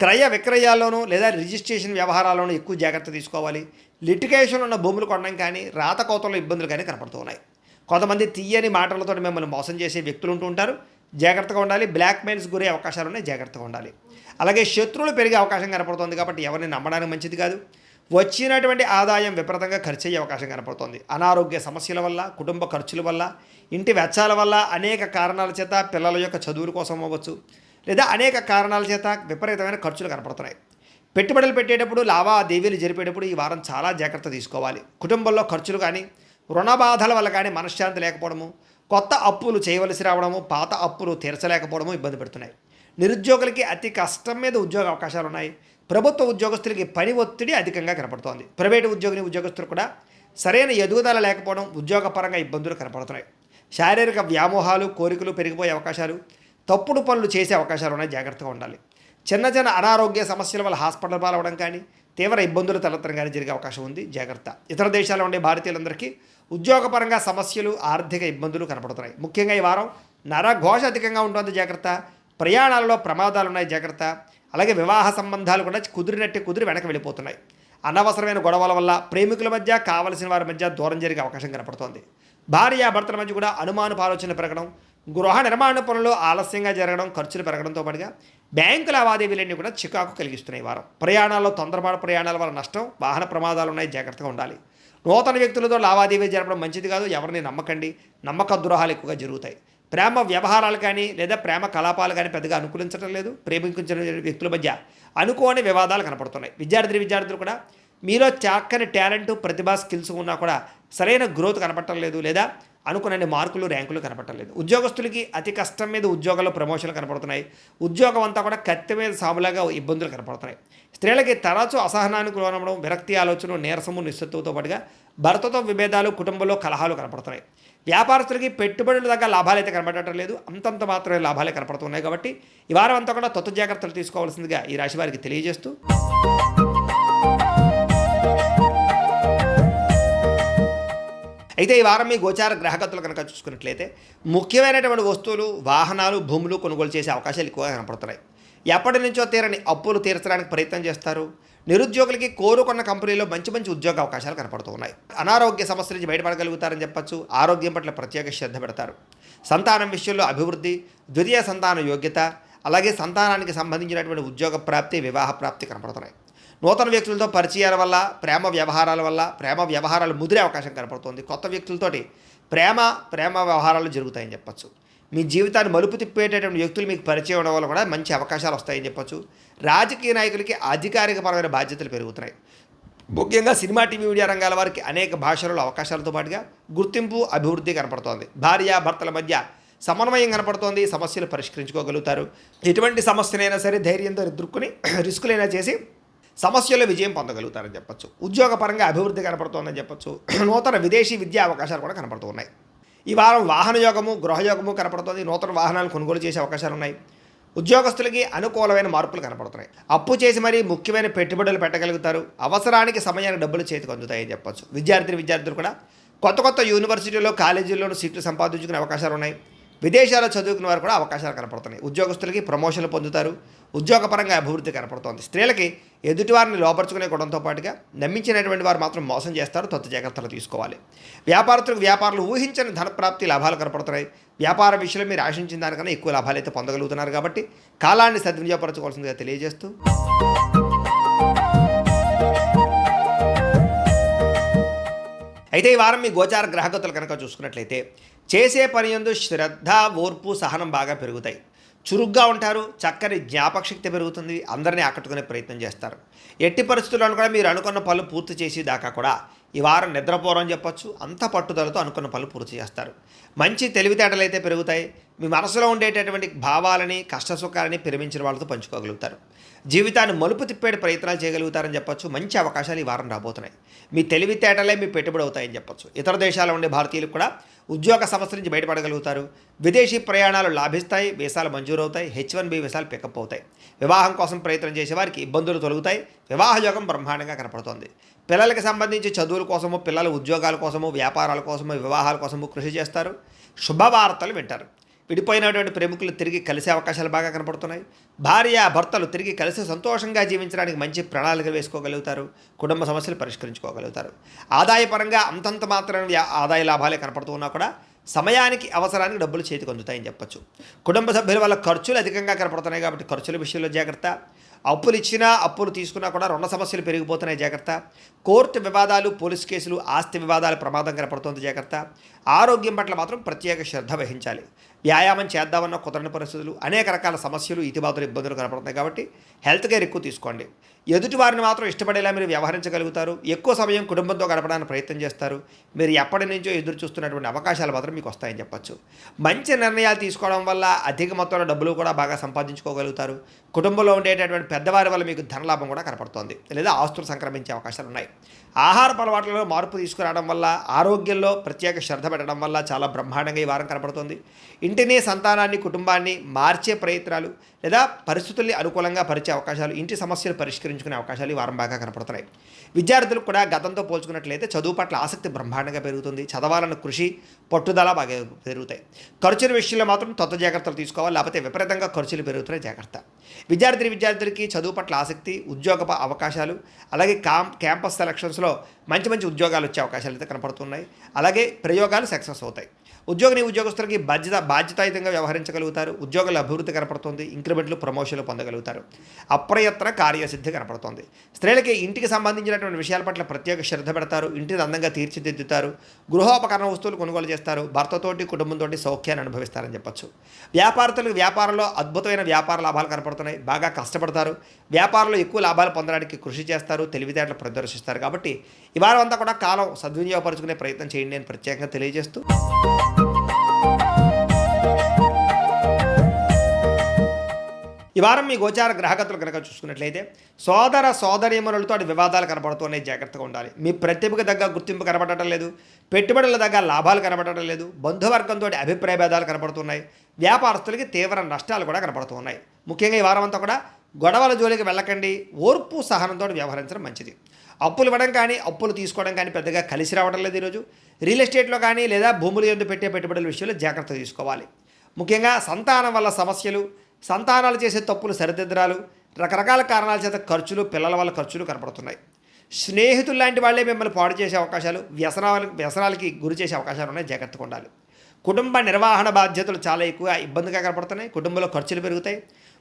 క్రయ విక్రయాల్లోనూ లేదా రిజిస్ట్రేషన్ వ్యవహారాల్లోనూ ఎక్కువ జాగ్రత్త తీసుకోవాలి. లిటిగేషన్ ఉన్న భూములు కొనడం కానీ, రాతకోతల్లో ఇబ్బందులు కానీ కనపడుతూ ఉన్నాయి. కొంతమంది తీయని మాటలతో మిమ్మల్ని మోసం చేసే వ్యక్తులు ఉంటూ ఉంటారు. జాగ్రత్తగా ఉండాలి. బ్లాక్మెయిల్స్ గురే అవకాశాలు ఉన్నాయి. జాగ్రత్తగా ఉండాలి. అలాగే శత్రువులు పెరిగే అవకాశం కనపడుతుంది. కాబట్టి ఎవరిని నమ్మడానికి మంచిది కాదు. వచ్చినటువంటి ఆదాయం విపరీతంగా ఖర్చు అయ్యే అవకాశం కనపడుతుంది. అనారోగ్య సమస్యల వల్ల, కుటుంబ ఖర్చుల వల్ల, ఇంటి వెచ్చాల వల్ల, అనేక కారణాల చేత పిల్లల యొక్క చదువుల కోసం అవ్వచ్చు, లేదా అనేక కారణాల చేత విపరీతమైన ఖర్చులు కనపడుతున్నాయి. పెట్టుబడులు పెట్టేటప్పుడు, లావాదేవీలు జరిపేటప్పుడు ఈ వారం చాలా జాగ్రత్త తీసుకోవాలి. కుటుంబంలో ఖర్చులు కానీ, రుణ బాధల వల్ల కానీ మనశ్శాంతి లేకపోవడము, కొత్త అప్పులు చేయవలసి రావడము, పాత అప్పులు తీర్చలేకపోవడము ఇబ్బంది పెడుతున్నాయి. నిరుద్యోగులకి అతి కష్టం మీద ఉద్యోగ అవకాశాలు ఉన్నాయి. ప్రభుత్వ ఉద్యోగస్తులకి పని ఒత్తిడి అధికంగా కనపడుతోంది. ప్రైవేటు ఉద్యోగస్తులు కూడా సరైన ఎదుగుదల లేకపోవడం, ఉద్యోగపరంగా ఇబ్బందులు కనపడుతున్నాయి. శారీరక వ్యామోహాలు, కోరికలు పెరిగిపోయే అవకాశాలు, తప్పుడు పనులు చేసే అవకాశాలు ఉన్నాయి. జాగ్రత్తగా ఉండాలి. చిన్న చిన్న అనారోగ్య సమస్యల వల్ల హాస్పిటల్ పాలవడం కానీ, తీవ్ర ఇబ్బందులు తలెత్తడం జరిగే అవకాశం ఉంది, జాగ్రత్త. ఇతర దేశాల్లో ఉండే భారతీయులందరికీ ఉద్యోగపరంగా సమస్యలు, ఆర్థిక ఇబ్బందులు కనపడుతున్నాయి. ముఖ్యంగా ఈ వారం నరఘోష అధికంగా ఉంటుంది, జాగ్రత్త. ప్రయాణాలలో ప్రమాదాలు ఉన్నాయి, జాగ్రత్త. అలాగే వివాహ సంబంధాలు కూడా కుదిరి వెనక్కి వెళ్ళిపోతున్నాయి. అనవసరమైన గొడవల వల్ల ప్రేమికుల మధ్య, కావలసిన వారి మధ్య దూరం జరిగే అవకాశం కనపడుతోంది. భార్యాభర్తల మధ్య కూడా అనుమానపు ఆలోచనలు పెరగడం, గృహ నిర్మాణ పనులు ఆలస్యంగా జరగడం, ఖర్చులు పెరగడంతో పాటుగా బ్యాంకు లావాదేవీలన్నీ కూడా చికాకు కలిగిస్తున్నాయి. వారం ప్రయాణాల్లో తొందరపాటు ప్రయాణాల వల్ల నష్టం, వాహన ప్రమాదాలు ఉన్నాయి, జాగ్రత్తగా ఉండాలి. నూతన వ్యక్తులతో లావాదేవీ జరపడం మంచిది కాదు, ఎవరిని నమ్మకండి. నమ్మక ద్రోహాలు ఎక్కువగా జరుగుతాయి. ప్రేమ వ్యవహారాలు కానీ లేదా ప్రేమ కలాపాలు కానీ పెద్దగా అనుకూలించడం లేదు. ప్రేమించిన వ్యక్తుల మధ్య అనుకోని వివాదాలు కనపడుతున్నాయి. విద్యార్థులు కూడా మీలో చక్కని టాలెంట్, ప్రతిభా, స్కిల్స్ ఉన్నా కూడా సరైన గ్రోత్ కనపడటం లేదు, లేదా అనుకున్న మార్కులు, ర్యాంకులు కనపడటం లేదు. ఉద్యోగస్తులకి అతి కష్టం మీద ఉద్యోగాల్లో ప్రమోషన్లు కనపడుతున్నాయి. ఉద్యోగం అంతా కూడా కత్తి మీద సాములాగా ఇబ్బందులు కనపడుతున్నాయి. స్త్రీలకి తరచూ అసహనానికి లోనవడం, విరక్తి ఆలోచన, నీరసము, నిస్సత్తుతో పాటుగా భర్తతో విభేదాలు, కుటుంబంలో కలహాలు కనపడుతున్నాయి. వ్యాపారస్తులకి పెట్టుబడుల దగ్గర లాభాలు అయితే కనపడటం లేదు, అంతంత మాత్రమే లాభాలే కనపడుతున్నాయి. కాబట్టి ఈ వారం అంతా కూడా తొత్తు జాగ్రత్తలు తీసుకోవాల్సిందిగా ఈ రాశి వారికి తెలియజేస్తూ, అయితే ఈ వారం మీ గోచార గ్రహగతులు కనుక చూసుకున్నట్లయితే ముఖ్యమైనటువంటి వస్తువులు, వాహనాలు, భూములు కొనుగోలు చేసే అవకాశాలు ఎక్కువగా కనపడుతున్నాయి. ఎప్పటి నుంచో తీరని అప్పులు తీర్చడానికి ప్రయత్నం చేస్తారు. నిరుద్యోగులకి కోరుకున్న కంపెనీలో మంచి ఉద్యోగ అవకాశాలు కనపడుతూ ఉన్నాయి. అనారోగ్య సమస్యల నుంచి బయటపడగలుగుతారని చెప్పచ్చు. ఆరోగ్యం పట్ల ప్రత్యేక శ్రద్ధ పెడతారు. సంతానం విషయంలో అభివృద్ధి, ద్వితీయ సంతాన యోగ్యత, అలాగే సంతానానికి సంబంధించినటువంటి ఉద్యోగ ప్రాప్తి, వివాహ ప్రాప్తి కనపడుతున్నాయి. నూతన వ్యక్తులతో పరిచయాల వల్ల, ప్రేమ వ్యవహారాలు ముదిరే అవకాశం కనపడుతుంది. కొత్త వ్యక్తులతోటి ప్రేమ వ్యవహారాలు జరుగుతాయని చెప్పచ్చు. మీ జీవితాన్ని మలుపు తిప్పేటటువంటి వ్యక్తులు మీకు పరిచయం అవడం వల్ల కూడా మంచి అవకాశాలు వస్తాయని చెప్పచ్చు. రాజకీయ నాయకులకి అధికారికపరమైన బాధ్యతలు పెరుగుతున్నాయి. ముఖ్యంగా సినిమా, టీవీ, మీడియా రంగాల వారికి అనేక భాషలలో అవకాశాలతో పాటుగా గుర్తింపు, అభివృద్ధి కనపడుతోంది. భార్యాభర్తల మధ్య సమన్వయం కనపడుతోంది. సమస్యలు పరిష్కరించుకోగలుగుతారు. ఎటువంటి సమస్యనైనా సరే ధైర్యంతో ఎదుర్కొని రిస్కులైనా చేసి సమస్యల్లో విజయం పొందగలుగుతారని చెప్పచ్చు. ఉద్యోగపరంగా అభివృద్ధి కనపడుతోందని చెప్పచ్చు. నూతన విదేశీ విద్యా అవకాశాలు కూడా కనపడుతూ ఉన్నాయి. ఈ వారం వాహన యోగము, గృహయోగము కనపడుతుంది. నూతన వాహనాలు కొనుగోలు చేసే అవకాశాలు ఉన్నాయి. ఉద్యోగస్తులకి అనుకూలమైన మార్పులు కనపడుతున్నాయి. అప్పు చేసి మరీ ముఖ్యమైన పెట్టుబడులు పెట్టగలుగుతారు. అవసరానికి సమయానికి డబ్బులు చేతికి అందుతాయని చెప్పచ్చు. విద్యార్థులు కూడా కొత్త యూనివర్సిటీలో, కాలేజీల్లోనూ సీట్లు సంపాదించుకునే అవకాశాలు ఉన్నాయి. విదేశాల్లో చదువుకునే వారు కూడా అవకాశాలు కనపడుతున్నాయి. ఉద్యోగస్తులకి ప్రమోషన్లు పొందుతారు. ఉద్యోగపరంగా అభివృద్ధి కనపడుతోంది. స్త్రీలకి ఎదుటివారిని లోపరుచుకునే కొడంతో పాటుగా నమ్మించినటువంటి వారు మాత్రం మోసం చేస్తారు. తొత్తు జాగ్రత్తలు తీసుకోవాలి. వ్యాపారస్తులకు వ్యాపారాలు ఊహించని ధనప్రాప్తి, లాభాలు కనపడుతున్నాయి. వ్యాపార విషయంలో మీరు ఆశించిన దానికన్నా ఎక్కువ లాభాలు అయితే పొందగలుగుతున్నారు. కాబట్టి కాలాన్ని సద్వినియోగపరచుకోవాల్సిందిగా తెలియజేస్తూ, అయితే ఈ వారం మీ గోచార గ్రహగతులు కనుక చూసుకున్నట్లయితే చేసే పని యందు శ్రద్ధ, ఓర్పు, సహనం బాగా పెరుగుతాయి. చురుగ్గా ఉంటారు. చక్కని జ్ఞాపకశక్తి పెరుగుతుంది. అందరినీ ఆకట్టుకునే ప్రయత్నం చేస్తారు. ఎట్టి పరిస్థితుల్లో కూడా మీరు అనుకున్న పనులు పూర్తి చేసి దాకా కూడా ఈ వారం నిద్రపోరని చెప్పచ్చు. అంత పట్టుదలతో అనుకున్న పనులు పూర్తి చేస్తారు. మంచి తెలివితేటలు అయితే పెరుగుతాయి. మీ మనసులో ఉండేటటువంటి భావాలని, కష్టసుఖాలని ప్రేమించిన వాళ్ళతో పంచుకోగలుగుతారు. జీవితాన్ని మలుపు తిప్పే ప్రయత్నాలు చేయగలుగుతారని చెప్పచ్చు. మంచి అవకాశాలు ఈ వారం రాబోతున్నాయి. మీ తెలివితేటలే మీ పెట్టుబడి అవుతాయని చెప్పచ్చు. ఇతర దేశాల్లో ఉండే భారతీయులకు కూడా ఉద్యోగ సమస్య నుంచి బయటపడగలుగుతారు. విదేశీ ప్రయాణాలు లాభిస్తాయి. వీసాలు మంజూరవుతాయి. H1B వీసాలు పికప్ అవుతాయి. వివాహం కోసం ప్రయత్నం చేసే వారికి ఇబ్బందులు తొలగుతాయి. వివాహ యోగం బ్రహ్మాండంగా కనపడుతోంది. పిల్లలకి సంబంధించి చదువుల కోసము, పిల్లల ఉద్యోగాల కోసము, వ్యాపారాల కోసము, వివాహాల కోసము కృషి చేస్తారు. శుభవార్తలు వింటారు. విడిపోయినటువంటి ప్రేమికులు తిరిగి కలిసే అవకాశాలు బాగా కనపడుతున్నాయి. భార్యాభర్తలు తిరిగి కలిసి సంతోషంగా జీవించడానికి మంచి ప్రణాళికలు వేసుకోగలుగుతారు. కుటుంబ సమస్యలు పరిష్కరించుకోగలుగుతారు. ఆదాయపరంగా అంతంత మాత్రమే ఆదాయ లాభాలే కనపడుతూ ఉన్నా కూడా సమయానికి, అవసరానికి డబ్బులు చేతికి అందుతాయని చెప్పచ్చు. కుటుంబ సభ్యుల వల్ల ఖర్చులు అధికంగా కనపడుతున్నాయి. కాబట్టి ఖర్చుల విషయంలో జాగ్రత్త. అప్పులు ఇచ్చినా, అప్పులు తీసుకున్నా కూడా రుణ సమస్యలు పెరిగిపోతున్నాయి. జాగ్రత్త. కోర్టు వివాదాలు, పోలీస్ కేసులు, ఆస్తి వివాదాల ప్రమాదం కనపడుతుంది. జాగ్రత్త. ఆరోగ్యం పట్ల మాత్రం ప్రత్యేక శ్రద్ధ వహించాలి. వ్యాయామం చేద్దామన్న కుదరని పరిస్థితులు, అనేక రకాల సమస్యలు, ఇతిబాతులు, ఇబ్బందులు కనపడుతున్నాయి. కాబట్టి హెల్త్ కేర్ ఎక్కువ తీసుకోండి. ఎదుటి వారిని మాత్రం ఇష్టపడేలా మీరు వ్యవహరించగలుగుతారు. ఎక్కువ సమయం కుటుంబంతో గడపడానికి ప్రయత్నం చేస్తారు. మీరు ఎప్పటి నుంచో ఎదురు చూస్తున్నటువంటి అవకాశాలు మాత్రం మీకు వస్తాయని చెప్పచ్చు. మంచి నిర్ణయాలు తీసుకోవడం వల్ల అధిక మొత్తంలో డబ్బులు కూడా బాగా సంపాదించుకోగలుగుతారు. కుటుంబంలో ఉండేటటువంటి పెద్దవారి వల్ల మీకు ధనలాభం కూడా కనపడుతోంది, లేదా ఆస్తులు సంక్రమించే అవకాశాలు ఉన్నాయి. ఆహారపు అలవాట్లలో మార్పు తీసుకురావడం వల్ల, ఆరోగ్యంలో ప్రత్యేక శ్రద్ధ పెట్టడం వల్ల చాలా బ్రహ్మాండంగా ఈ వారం కనపడుతుంది. ఇంటిని, సంతానాన్ని, కుటుంబాన్ని మార్చే ప్రయత్నాలు లేదా పరిస్థితుల్ని అనుకూలంగా పరిచే అవకాశాలు, ఇంటి సమస్యలు పరిష్కరించే విస్తరించుకునే అవకాశాలు ఈ వారం బాగా కనపడుతున్నాయి. విద్యార్థులకు కూడా గతంతో పోల్చుకున్నట్లయితే చదువు పట్ల ఆసక్తి బ్రహ్మాండంగా పెరుగుతుంది. చదవాలన్న కృషి, పట్టుదల బాగా పెరుగుతాయి. ఖర్చుల విషయంలో మాత్రం జాగ్రత్తలు తీసుకోవాలి, లేకపోతే విపరీతంగా ఖర్చులు పెరుగుతున్నాయి, జాగ్రత్త. విద్యార్థులకి చదువు పట్ల ఆసక్తి, ఉద్యోగ అవకాశాలు, అలాగే క్యాంపస్ సెలక్షన్స్లో మంచి మంచి ఉద్యోగాలు వచ్చే అవకాశాలు అయితే కనపడుతున్నాయి. అలాగే ప్రయోగాలు సక్సెస్ అవుతాయి. ఉద్యోగస్తులకి బాధ్యతాయుతంగా వ్యవహరించగలుగుతారు. ఉద్యోగాల అభివృద్ధి కనపడుతుంది. ఇంక్రిమెంట్లు, ప్రమోషన్లు పొందగలుగుతారు. అప్రయత్న కార్యసిద్ధి కనపడుతుంది. స్త్రీలకి ఇంటికి సంబంధించినటువంటి విషయాల పట్ల ప్రత్యేక శ్రద్ధ పెడతారు. ఇంటిని అందంగా తీర్చిదిద్దుతారు. గృహోపకరణ వస్తువులు కొనుగోలు చేస్తారు. భర్తతోటి, కుటుంబంతో సౌఖ్యాన్ని అనుభవిస్తారని చెప్పచ్చు. వ్యాపారస్తులకు వ్యాపారంలో అద్భుతమైన వ్యాపార లాభాలు కనపడుతున్నాయి. బాగా కష్టపడతారు. వ్యాపారంలో ఎక్కువ లాభాలు పొందడానికి కృషి చేస్తారు. తెలివితేటలు ప్రదర్శిస్తారు. కాబట్టి ఈ వారం అంతా కూడా కాలం సద్వినియోగపరుచుకునే ప్రయత్నం చేయండి అని ప్రత్యేకంగా తెలియజేస్తూ, ఈ వారం మీ గోచార గ్రహగతులు కనుక చూసుకున్నట్లయితే సోదర సోదరీమణులతో వివాదాలు కనబడుతున్నాయి, జాగ్రత్తగా ఉండాలి. మీ ప్రతిభకు తగ్గ గుర్తింపు కనబడటం లేదు. పెట్టుబడుల తగ్గ లాభాలు కనబడటం లేదు. బంధువర్గంతో అభిప్రాయ భేదాలు కనబడుతున్నాయి. వ్యాపారస్తులకి తీవ్ర నష్టాలు కూడా కనబడుతున్నాయి. ముఖ్యంగా ఈ వారం అంతా కూడా గొడవల జోలికి వెళ్ళకండి. ఓర్పు సహనంతో వ్యవహరించడం మంచిది. అప్పులు ఇవ్వడం కానీ, అప్పులు తీసుకోవడం కానీ పెద్దగా కలిసి రావడం లేదు. ఈరోజు రియల్ ఎస్టేట్లో కానీ లేదా భూములు యందు పెట్టే పెట్టుబడుల విషయంలో జాగ్రత్త తీసుకోవాలి. ముఖ్యంగా సంతానం వల్ల సమస్యలు, సంతానాలు చేసే తప్పులు సరిదిద్దరాలు, రకరకాల కారణాల చేత ఖర్చులు, పిల్లల వల్ల ఖర్చులు కనపడుతున్నాయి. స్నేహితులు లాంటి వాళ్ళే మిమ్మల్ని పాడు చేసే అవకాశాలు, వ్యసనాలకి గురి చేసే అవకాశాలు ఉన్నాయి, జాగ్రత్తగా ఉండాలి. కుటుంబ నిర్వహణ బాధ్యతలు చాలా ఎక్కువ ఇబ్బందిగా కనపడుతున్నాయి. కుటుంబంలో ఖర్చులు పెరుగుతాయి.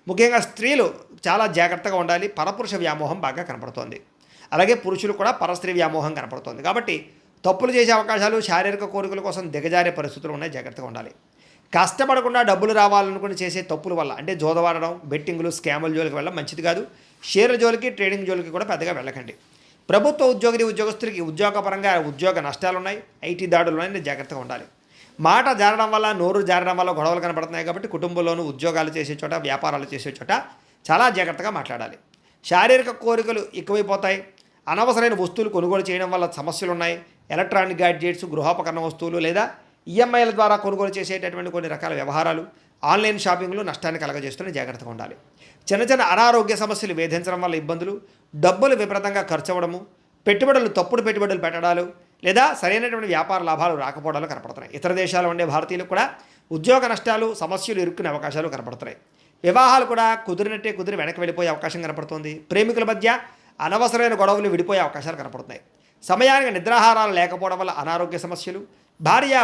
ముఖ్యంగా స్త్రీలు చాలా జాగ్రత్తగా ఉండాలి. పరపురుష వ్యామోహం బాగా కనపడుతోంది. అలాగే పురుషులు కూడా పరస్త్రీ వ్యామోహం కనపడుతోంది. కాబట్టి తప్పులు చేసే అవకాశాలు, శారీరక కోరికల కోసం దిగజారే పరిస్థితులు ఉన్నాయి, జాగ్రత్తగా ఉండాలి. కష్టపడకుండా డబ్బులు రావాలనుకుని చేసే తప్పుల వల్ల అంటే జోదవాడడం, బెట్టింగులు, స్కాముల జోలికి వెళ్ళడం మంచిది కాదు. షేర్ల జోలికి, ట్రేడింగ్ జోలికి కూడా పెద్దగా వెళ్ళకండి. ప్రభుత్వ ఉద్యోగస్తులకి ఉద్యోగపరంగా ఉద్యోగ నష్టాలు ఉన్నాయి, ఐటీ దాడులు ఉన్నాయి, జాగ్రత్తగా ఉండాలి. మాట జారడం వల్ల, నోరు జారడం వల్ల గొడవలు కనపడుతున్నాయి. కాబట్టి కుటుంబంలోనూ ఉద్యోగాలు చేసే చోట, వ్యాపారాలు చేసే చోట చాలా జాగ్రత్తగా మాట్లాడాలి. శారీరక కోరికలు ఎక్కువైపోతాయి. అనవసరమైన వస్తువులు కొనుగోలు చేయడం వల్ల సమస్యలు ఉన్నాయి. ఎలక్ట్రానిక్ గ్యాడ్జెట్స్, గృహోపకరణ వస్తువులు లేదా ఈఎంఐల ద్వారా కొనుగోలు చేసేటటువంటి కొన్ని రకాల వ్యవహారాలు, ఆన్లైన్ షాపింగ్లు నష్టాన్ని కలగజేస్తూనే జాగ్రత్తగా ఉండాలి. చిన్న చిన్న అనారోగ్య సమస్యలు వేధించడం వల్ల ఇబ్బందులు, డబ్బులు విపరీతంగా ఖర్చు అవ్వడము, తప్పుడు పెట్టుబడులు పెట్టడాలు లేదా సరైనటువంటి వ్యాపార లాభాలు రాకపోవడాలు కనపడుతున్నాయి. ఇతర దేశాల్లో ఉండే భారతీయులకు కూడా ఉద్యోగ నష్టాలు, సమస్యలు ఇరుక్కునే అవకాశాలు కనపడుతున్నాయి. వివాహాలు కూడా కుదిరి వెనక్కి వెళ్ళిపోయే అవకాశం కనపడుతుంది. ప్రేమికుల మధ్య అనవసరమైన గొడవలు విడిపోయే అవకాశాలు కనపడుతున్నాయి. సమయానికి నిద్రాహారాలు లేకపోవడం వల్ల అనారోగ్య సమస్యలు,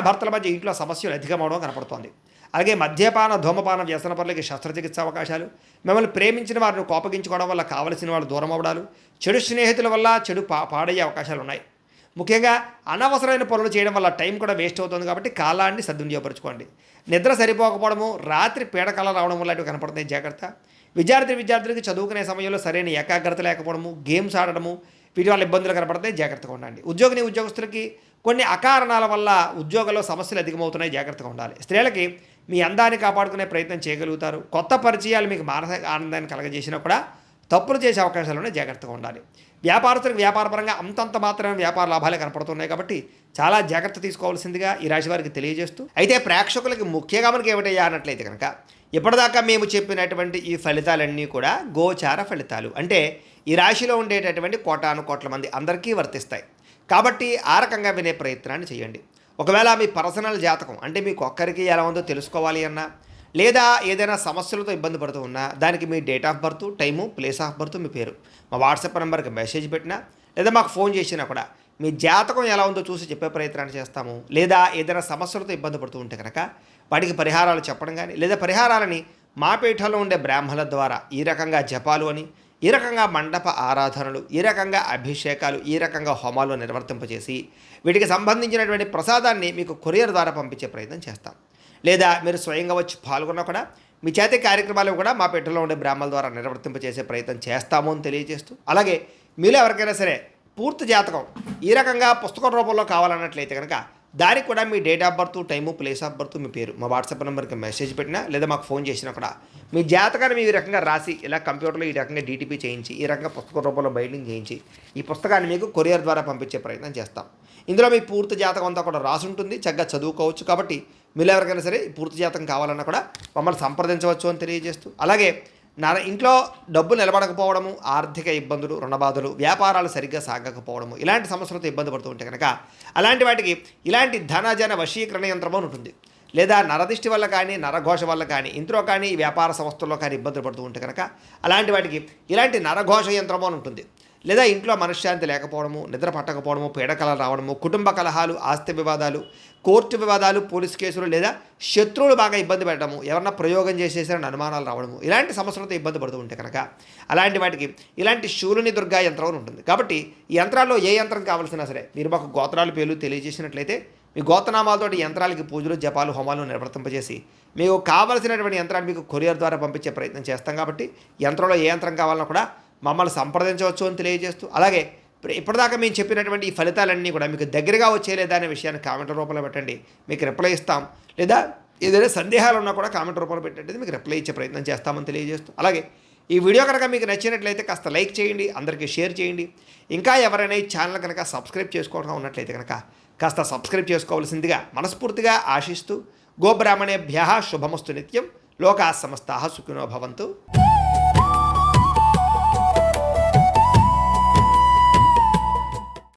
భర్తల మధ్య ఇంట్లో సమస్యలు అధికమవడం కనపడుతోంది. అలాగే మద్యపాన, ధూమపాన వ్యసన పనులకి శస్త్రచికిత్స అవకాశాలు, మిమ్మల్ని ప్రేమించిన వారిని కోపగించుకోవడం వల్ల కావలసిన వాళ్ళు దూరం అవ్వడాలు, చెడు స్నేహితుల వల్ల పాడయ్యే అవకాశాలు ఉన్నాయి. ముఖ్యంగా అనవసరమైన పనులు చేయడం వల్ల టైం కూడా వేస్ట్ అవుతుంది. కాబట్టి కాలాన్ని సద్వినియోగపరచుకోండి. నిద్ర సరిపోకపోవడము, రాత్రి పీడకల రావడం వల్ల కనపడుతున్నాయి, జాగ్రత్త. విద్యార్థులకి చదువుకునే సమయంలో సరైన ఏకాగ్రత లేకపోవడము, గేమ్స్ ఆడడము, వీటి వల్ల ఇబ్బందులు కనపడతాయి, జాగ్రత్తగా ఉండండి. ఉద్యోగస్తులకి కొన్ని అకారణాల వల్ల ఉద్యోగంలో సమస్యలు అధికమవుతున్నాయి, జాగ్రత్తగా ఉండాలి. స్త్రీలకి మీ అందాన్ని కాపాడుకునే ప్రయత్నం చేయగలుగుతారు. కొత్త పరిచయాలు మీకు మానసిక ఆనందాన్ని కలగజేసినా కూడా తప్పులు చేసే అవకాశాలను జాగ్రత్తగా ఉండాలి. వ్యాపారస్తులకు వ్యాపారపరంగా అంతంత మాత్రమే వ్యాపార లాభాలే కనపడుతున్నాయి. కాబట్టి చాలా జాగ్రత్త తీసుకోవాల్సిందిగా ఈ రాశి వారికి తెలియజేస్తూ, అయితే ప్రేక్షకులకి ముఖ్యంగా మనకి ఏమిటయ్యా అన్నట్లయితే కనుక ఇప్పటిదాకా మేము చెప్పినటువంటి ఈ ఫలితాలన్నీ కూడా గోచార ఫలితాలు, అంటే ఈ రాశిలో ఉండేటటువంటి కోటాను మంది అందరికీ వర్తిస్తాయి. కాబట్టి ఆ రకంగా వినే ప్రయత్నాన్ని చేయండి. ఒకవేళ మీ పర్సనల్ జాతకం అంటే మీకు ఒక్కరికి ఎలా ఉందో తెలుసుకోవాలి అన్నా, లేదా ఏదైనా సమస్యలతో ఇబ్బంది పడుతూ ఉన్నా, దానికి మీ date of birth, time, place of birth, మీ పేరు మా వాట్సాప్ నెంబర్కి మెసేజ్ పెట్టినా లేదా మాకు ఫోన్ చేసినా కూడా మీ జాతకం ఎలా ఉందో చూసి చెప్పే ప్రయత్నాన్ని చేస్తాము. లేదా ఏదైనా సమస్యలతో ఇబ్బంది పడుతూ ఉంటే కనుక వాటికి పరిహారాలు చెప్పడం కానీ, లేదా పరిహారాలని మా పీఠంలో ఉండే బ్రాహ్మణుల ద్వారా ఈ రకంగా జపాలు అని, ఈ రకంగా మండప ఆరాధనలు, ఈ రకంగా అభిషేకాలు, ఈ రకంగా హోమాలు నిర్వర్తింపజేసి వీటికి సంబంధించినటువంటి ప్రసాదాన్ని మీకు కొరియర్ ద్వారా పంపించే ప్రయత్నం చేస్తాం. లేదా మీరు స్వయంగా వచ్చి పాల్గొన్నా కూడా మీ చేతి కార్యక్రమాలు కూడా మా పీఠంలో ఉండే బ్రాహ్మణుల ద్వారా నిర్వర్తింపజేసే ప్రయత్నం చేస్తాము అని తెలియజేస్తూ, అలాగే మీలో ఎవరికైనా సరే పూర్తి జాతకం ఈ రకంగా పుస్తకం రూపంలో కావాలన్నట్లయితే కనుక దానికి కూడా మీ date of birth, time, place of birth, మీ పేరు మా వాట్సాప్ నెంబర్కి మెసేజ్ పెట్టినా లేదా మాకు ఫోన్ చేసినా కూడా మీ జాతకాన్ని మీ రకంగా రాసి ఇలా కంప్యూటర్లో ఈ రకంగా డీటీపీ చేయించి ఈ రకంగా పుస్తక రూపంలో బైండింగ్ చేయించి ఈ పుస్తకాన్ని మీకు కొరియర్ ద్వారా పంపించే ప్రయత్నం చేస్తాం. ఇందులో మీ పూర్తి జాతకం అంతా కూడా రాసి ఉంటుంది, చక్కగా చదువుకోవచ్చు. కాబట్టి మీరు ఎవరికైనా సరే పూర్తి జాతకం కావాలన్నా కూడా మమ్మల్ని సంప్రదించవచ్చు అని తెలియజేస్తూ, అలాగే ఇంట్లో డబ్బు నిలబడకపోవడము, ఆర్థిక ఇబ్బందులు, రుణబాధలు, వ్యాపారాలు సరిగ్గా సాగకపోవడము, ఇలాంటి సమస్యలతో ఇబ్బంది పడుతూ ఉంటే కనుక అలాంటి వాటికి ఇలాంటి ధనజన వశీకరణ యంత్రం అని ఉంటుంది. లేదా నరదిష్టి వల్ల కానీ, నరఘోష వల్ల కానీ, ఇంట్లో కానీ, వ్యాపార సంస్థల్లో కానీ ఇబ్బందులు పడుతూ ఉంటే కనుక అలాంటి వాటికి ఇలాంటి నరఘోష యంత్రము అని ఉంటుంది. లేదా ఇంట్లో మనశ్శాంతి లేకపోవడము, నిద్ర పట్టకపోవడము, పీడకలలు రావడము, కుటుంబ కలహాలు, ఆస్తి వివాదాలు, కోర్టు వివాదాలు, పోలీస్ కేసులు, లేదా శత్రువులు బాగా ఇబ్బంది పెట్టడము, ఎవరన్నా ప్రయోగం చేసేసారని అనుమానాలు రావడము, ఇలాంటి సమస్యలతో ఇబ్బంది పడుతూ ఉంటే కనుక అలాంటి వాటికి ఇలాంటి శూలిని దుర్గా యంత్రం అని ఉంటుంది. కాబట్టి ఈ యంత్రాల్లో ఏ యంత్రం కావాల్సినా సరే మీరు మాకు గోత్రాలు పేర్లు తెలియజేసినట్లయితే మీ గోత్రనామాలతోటి యంత్రాలకి పూజలు, జపాలు, హోమాలు నిర్వర్తింపజేసి మీకు కావలసినటువంటి యంత్రాన్ని మీకు కొరియర్ ద్వారా పంపించే ప్రయత్నం చేస్తాం. కాబట్టి యంత్రంలో ఏ యంత్రం కావాలన్నా కూడా మమ్మల్ని సంప్రదించవచ్చు అని తెలియజేస్తూ, అలాగే ఇప్పటిదాకా మేము చెప్పినటువంటి ఈ ఫలితాలన్నీ కూడా మీకు దగ్గరగా వచ్చేలేదా అనే విషయాన్ని కామెంట్ రూపంలో పెట్టండి, మీకు రిప్లై ఇస్తాం. లేదా ఏదైనా సందేహాలు ఉన్నా కూడా కామెంట్ రూపంలో పెట్టండి, మీకు రిప్లై ఇచ్చే ప్రయత్నం చేస్తామని తెలియజేస్తూ, అలాగే ఈ వీడియో కనుక మీకు నచ్చినట్లయితే కాస్త లైక్ చేయండి, అందరికీ షేర్ చేయండి. ఇంకా ఎవరైనా ఈ ఛానల్ కనుక సబ్స్క్రైబ్ చేసుకోవడం ఉన్నట్లయితే కనుక కాస్త సబ్స్క్రైబ్ చేసుకోవాల్సిందిగా మనస్ఫూర్తిగా ఆశిస్తూ, గోబ్రాహ్మణేభ్యః శుభమస్తు నిత్యం, లోకాः సమస్తాः సుఖినో భవంతు.